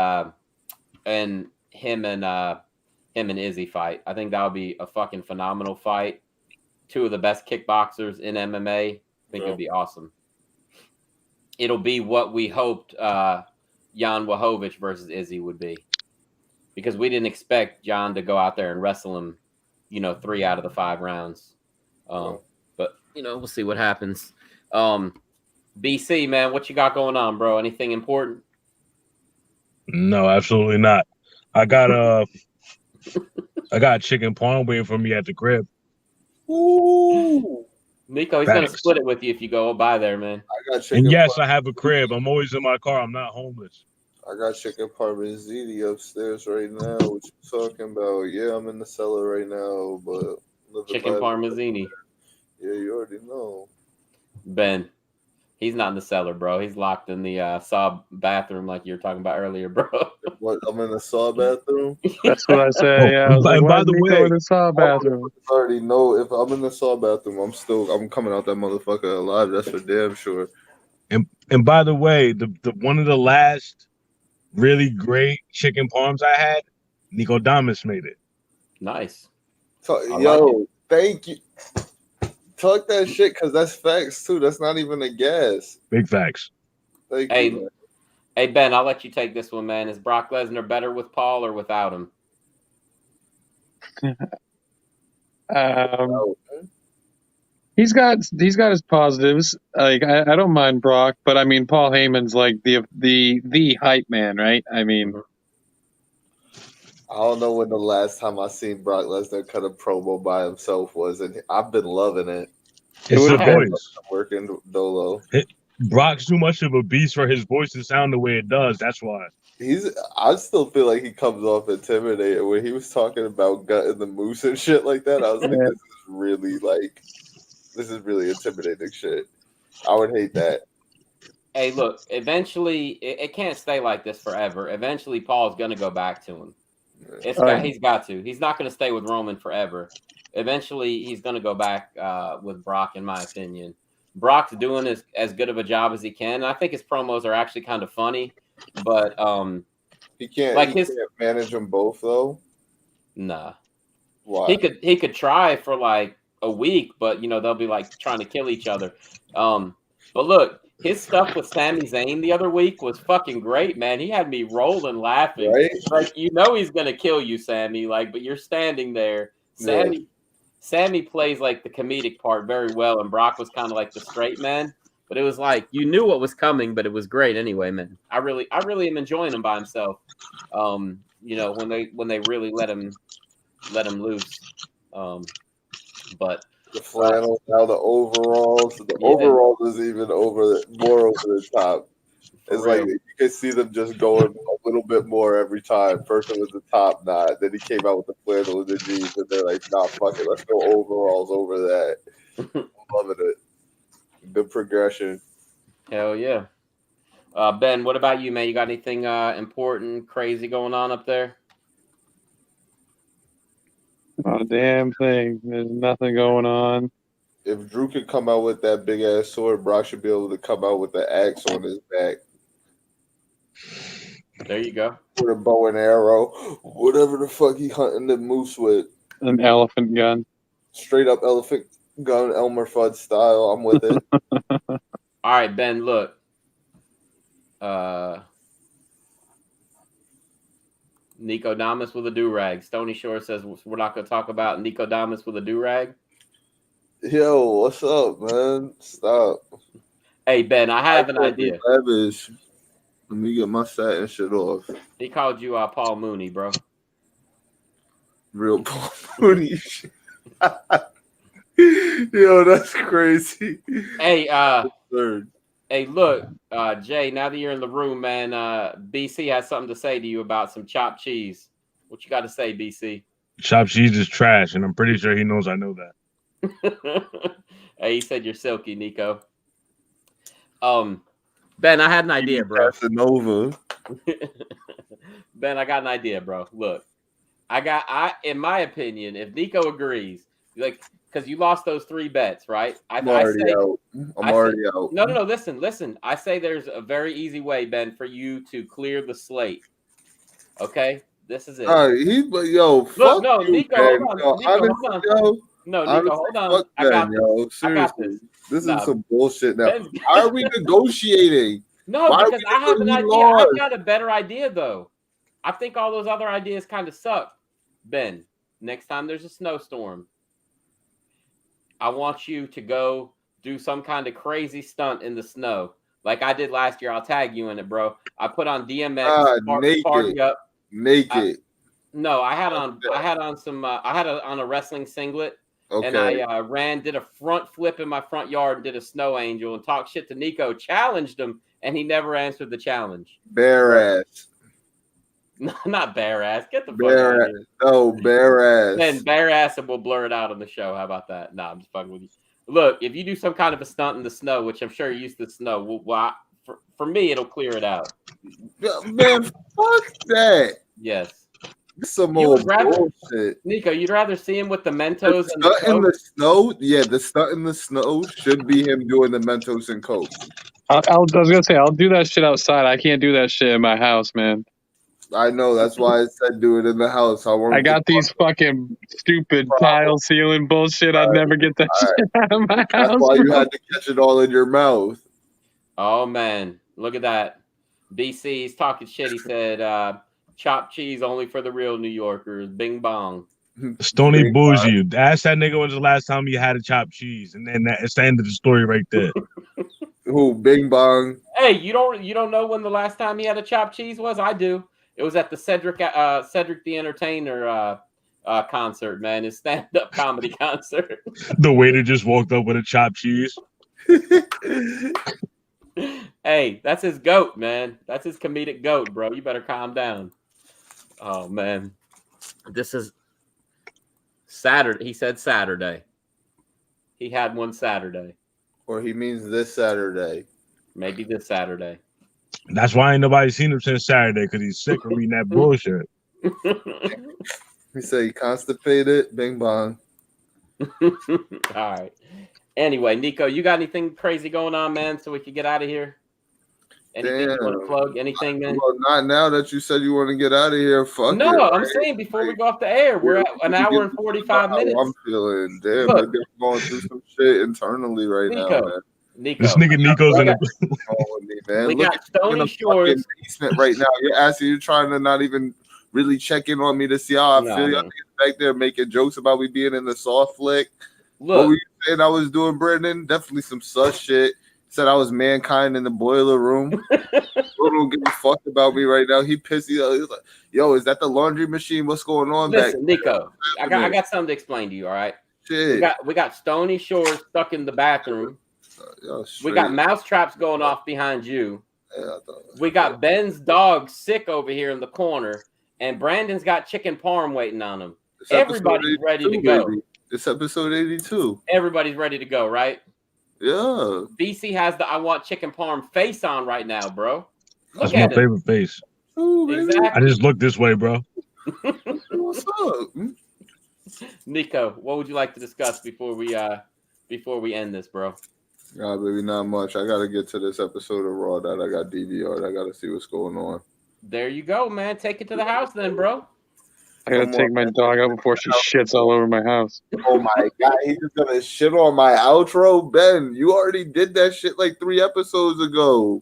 Speaker 2: him and Izzy fight. I think that would be a fucking phenomenal fight. Two of the best kickboxers in MMA. I think it'd be awesome. It'll be what we hoped Jan Blachowicz versus Izzy would be, because we didn't expect Jan to go out there and wrestle him, 3 out of the 5 rounds. But we'll see what happens. BC, man, what you got going on, bro? Anything important?
Speaker 3: No, absolutely not. I got chicken parm waiting for me at the crib.
Speaker 1: Ooh.
Speaker 2: Nico, he's gonna split it with you if you go by there, man.
Speaker 1: I got chicken.
Speaker 3: And yes, I have a crib. I'm always in my car. I'm not homeless.
Speaker 1: I got chicken parmesan upstairs right now. What you talking about? Yeah, I'm in the cellar right now, but
Speaker 2: Chicken parmesan.
Speaker 1: Yeah, you already know.
Speaker 2: Ben, he's not in the cellar, bro. He's locked in the saw bathroom like you were talking about earlier, bro.
Speaker 1: What? I'm in the saw bathroom.
Speaker 4: That's what I said. Yeah, I was like,
Speaker 3: by the way,
Speaker 4: in the saw bathroom.
Speaker 1: I already know if I'm in the saw bathroom, I'm coming out that motherfucker alive. That's for damn sure.
Speaker 3: And by the way, the one of the last really great chicken parms I had, Nico Damas made it.
Speaker 2: Nice.
Speaker 1: Thank you. Talk that shit, because that's facts too. That's not even a guess.
Speaker 3: Big facts.
Speaker 1: Thank you.
Speaker 2: Hey, Ben, I'll let you take this one, man. Is Brock Lesnar better with Paul or without him?
Speaker 4: He's got his positives. Like I don't mind Brock, but I mean Paul Heyman's like the hype man, right? I mean,
Speaker 1: I don't know when the last time I seen Brock Lesnar cut a promo by himself was, and I've been loving it.
Speaker 3: It's the voice.
Speaker 1: Working Dolo.
Speaker 3: Brock's too much of a beast for his voice to sound the way it does. That's why.
Speaker 1: I still feel like he comes off intimidating. When he was talking about gutting the moose and shit like that, I was like, this is really intimidating shit. I would hate that.
Speaker 2: Hey, look, eventually, it can't stay like this forever. Eventually, Paul's going to go back to him. He's got to. He's not going to stay with Roman forever. Eventually, he's going to go back with Brock, in my opinion. Brock's doing as good of a job as he can. I think his promos are actually kind of funny, but
Speaker 1: he can't manage them both though.
Speaker 2: Nah,
Speaker 1: why?
Speaker 2: He could try for like a week, but they'll be like trying to kill each other. But look, his stuff with Sami Zayn the other week was fucking great, man. He had me rolling laughing.
Speaker 1: Right?
Speaker 2: Like he's gonna kill you, Sami. Like, but you're standing there, Sami. Yeah. Sami plays like the comedic part very well, and Brock was kind of like the straight man. But it was like you knew what was coming, but it was great anyway, man. I really am enjoying him by himself. When they really let him loose. But
Speaker 1: the flannel, now the overalls. The overalls is even more over the top. It's like you can see them just going a little bit more every time. First it was the top knot, then he came out with the flannel and the jeans, and they're like, nah, fuck it, let's go overalls over that. I'm loving it. Good progression.
Speaker 2: Hell yeah. Ben, what about you, man? You got anything important, crazy going on up there?
Speaker 4: Not a damn thing. There's nothing going on.
Speaker 1: If Drew could come out with that big ass sword, Brock should be able to come out with the axe on his back.
Speaker 2: There you go.
Speaker 1: With a bow and arrow, whatever the fuck he hunting the moose with.
Speaker 4: An elephant gun.
Speaker 1: Straight up elephant gun, Elmer Fudd style. I'm with it.
Speaker 2: All right, Ben, look. Nico Damas with a do-rag. Stony Shore says we're not going to talk about Nico Damas with a do-rag.
Speaker 1: Yo, what's up, man? Stop.
Speaker 2: Hey, Ben, I have an idea.
Speaker 1: Lavish. Let me get my satin shit off.
Speaker 2: He called you Paul Mooney, bro.
Speaker 1: Real Paul Mooney shit. Yo, that's crazy.
Speaker 2: Hey, Hey, look, Jay, now that you're in the room, man, BC has something to say to you about some chopped cheese. What you got to say, BC?
Speaker 3: Chopped cheese is trash, and I'm pretty sure he knows I know that.
Speaker 2: Hey, he said you're silky, Nico. Ben, I had an idea, bro.
Speaker 1: Casanova.
Speaker 2: Ben, I got an idea, bro. Look, in my opinion, if Nico agrees, like, because you lost those 3 bets, right?
Speaker 1: I'm already out.
Speaker 2: No. Listen. I say there's a very easy way, Ben, for you to clear the slate. Okay, this is it.
Speaker 1: Fuck
Speaker 2: no,
Speaker 1: you,
Speaker 2: Nico,
Speaker 1: Ben.
Speaker 2: hold on. No, Nico, hold on. I got this.
Speaker 1: Seriously, this is some bullshit now. How are we negotiating?
Speaker 2: No, because I have an idea. I've got a better idea, though. I think all those other ideas kind of suck. Ben, next time there's a snowstorm, I want you to go do some kind of crazy stunt in the snow. Like I did last year. I'll tag you in it, bro. I put on DMX,
Speaker 1: naked.
Speaker 2: Up.
Speaker 1: Naked.
Speaker 2: I had on a wrestling singlet.
Speaker 1: Okay.
Speaker 2: And I did a front flip in my front yard and did a snow angel and talked shit to Nico, challenged him, and he never answered the challenge.
Speaker 1: Bare ass.
Speaker 2: No, not bare ass. Get the fuck
Speaker 1: bare
Speaker 2: out of here.
Speaker 1: No, bare ass.
Speaker 2: And bare ass, and we'll blur it out on the show. How about that? Nah, I'm just fucking with you. Look, if you do some kind of a stunt in the snow, which I'm sure you're used to snow, for me, it'll clear it out.
Speaker 1: Man, fuck that.
Speaker 2: Yes.
Speaker 1: Some more bullshit.
Speaker 2: Nico, you'd rather see him with the Mentos
Speaker 1: and the stunt in the snow? Yeah, the stunt in the snow should be him doing the Mentos and Coke.
Speaker 4: I was gonna say I'll do that shit outside. I can't do that shit in my house, man.
Speaker 1: I know, that's why I said do it in the house. I got
Speaker 4: these fucking stupid tile ceiling bullshit. I'd never get that shit out of my house.
Speaker 1: That's why you had to catch it all in your mouth.
Speaker 2: Oh man, look at that. BC's talking shit. He said chopped cheese only for the real New Yorkers. Bing bong.
Speaker 3: Stony Bougie. Ask that nigga when's the last time you had a chopped cheese, and then it's the end of the story right there.
Speaker 1: Who? Bing bong.
Speaker 2: Hey, you don't know when the last time he had a chopped cheese was? I do. It was at the Cedric the Entertainer concert, man. His stand-up comedy concert.
Speaker 3: The waiter just walked up with a chopped cheese.
Speaker 2: Hey, that's his goat, man. That's his comedic goat, bro. You better calm down. Oh man, this is Saturday. He said Saturday. He had one Saturday.
Speaker 1: Or he means this Saturday.
Speaker 2: Maybe this Saturday.
Speaker 3: That's why ain't nobody seen him since Saturday, because he's sick of reading that bullshit.
Speaker 1: He said he constipated. Bing bong.
Speaker 2: All right. Anyway, Nico, you got anything crazy going on, man, so we can get out of here? Anything you want to plug? Anything, man?
Speaker 1: Well, not now that you said you want to get out of here. Fuck
Speaker 2: no,
Speaker 1: it,
Speaker 2: I'm saying before we go off the air. We're at an hour and 45 minutes.
Speaker 1: I'm feeling damn. I'm going through some shit internally right now, man.
Speaker 2: Nico.
Speaker 3: This nigga Nico's in the.
Speaker 2: We got Stony Shores
Speaker 1: basement right now. You're trying to not even really check in on me to see how I feel. Y'all back there making jokes about me being in the soft flick.
Speaker 2: Look,
Speaker 1: what were you saying I was doing, Brendan? Definitely some sus shit. Said I was mankind in the boiler room. Don't give a fuck about me right now. He pissed. He's like, "Yo, is that the laundry machine? What's going on?"
Speaker 2: Listen, back Nico, I got something to explain to you. All right,
Speaker 1: shit.
Speaker 2: We got Stony Shores stuck in the bathroom. We got mouse traps going off behind you. Yeah, we got Ben's dog sick over here in the corner, and Brandon's got chicken parm waiting on him. Everybody's ready to go.
Speaker 1: It's episode 82.
Speaker 2: Everybody's ready to go, right?
Speaker 1: Yeah.
Speaker 2: BC has the I want chicken parm face on right now, bro.
Speaker 3: That's my favorite face.
Speaker 1: Ooh,
Speaker 2: exactly.
Speaker 3: I just look this way, bro.
Speaker 1: What's up?
Speaker 2: Nico, what would you like to discuss before we end this, bro?
Speaker 1: Nah, baby, not much. I gotta get to this episode of Raw that I got DVR'd. I gotta see what's going on.
Speaker 2: There you go, man. Take it to the house then, bro.
Speaker 4: I gotta take my dog out before she shits all over my house.
Speaker 1: Oh my god, he's just gonna shit on my outro, Ben. You already did that shit like 3 episodes ago.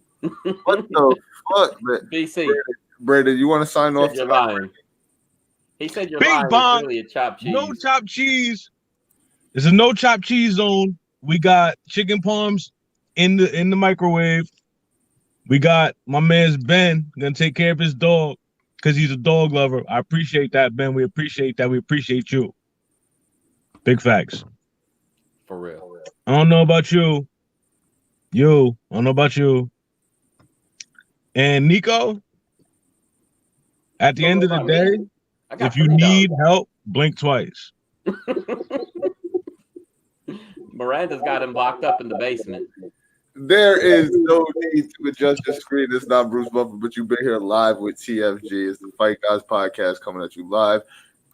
Speaker 1: What the fuck, man?
Speaker 2: BC,
Speaker 1: Brandon, you want to sign off?
Speaker 2: You're lying. He said you're
Speaker 3: Big
Speaker 2: lying.
Speaker 3: Bong,
Speaker 2: really a chopped cheese.
Speaker 3: No chopped cheese. There's a no chopped cheese zone. We got chicken palms in the microwave. We got my man's Ben gonna take care of his dog because he's a dog lover. I appreciate that, Ben. We appreciate that. We appreciate you. Big facts.
Speaker 2: For real.
Speaker 3: I don't know about you, You, I don't know about you. And Nico, at the end of the day, if you need help, blink twice.
Speaker 2: Miranda's got him locked up in the basement.
Speaker 1: There is no need to adjust your screen. It's not Bruce Buffer, but you've been here live with TFG. It's the Fight Guys podcast coming at you live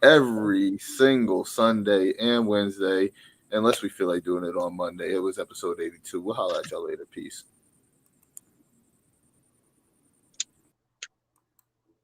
Speaker 1: every single Sunday and Wednesday, unless we feel like doing it on Monday. It was episode 82. We'll holler at y'all later. Peace.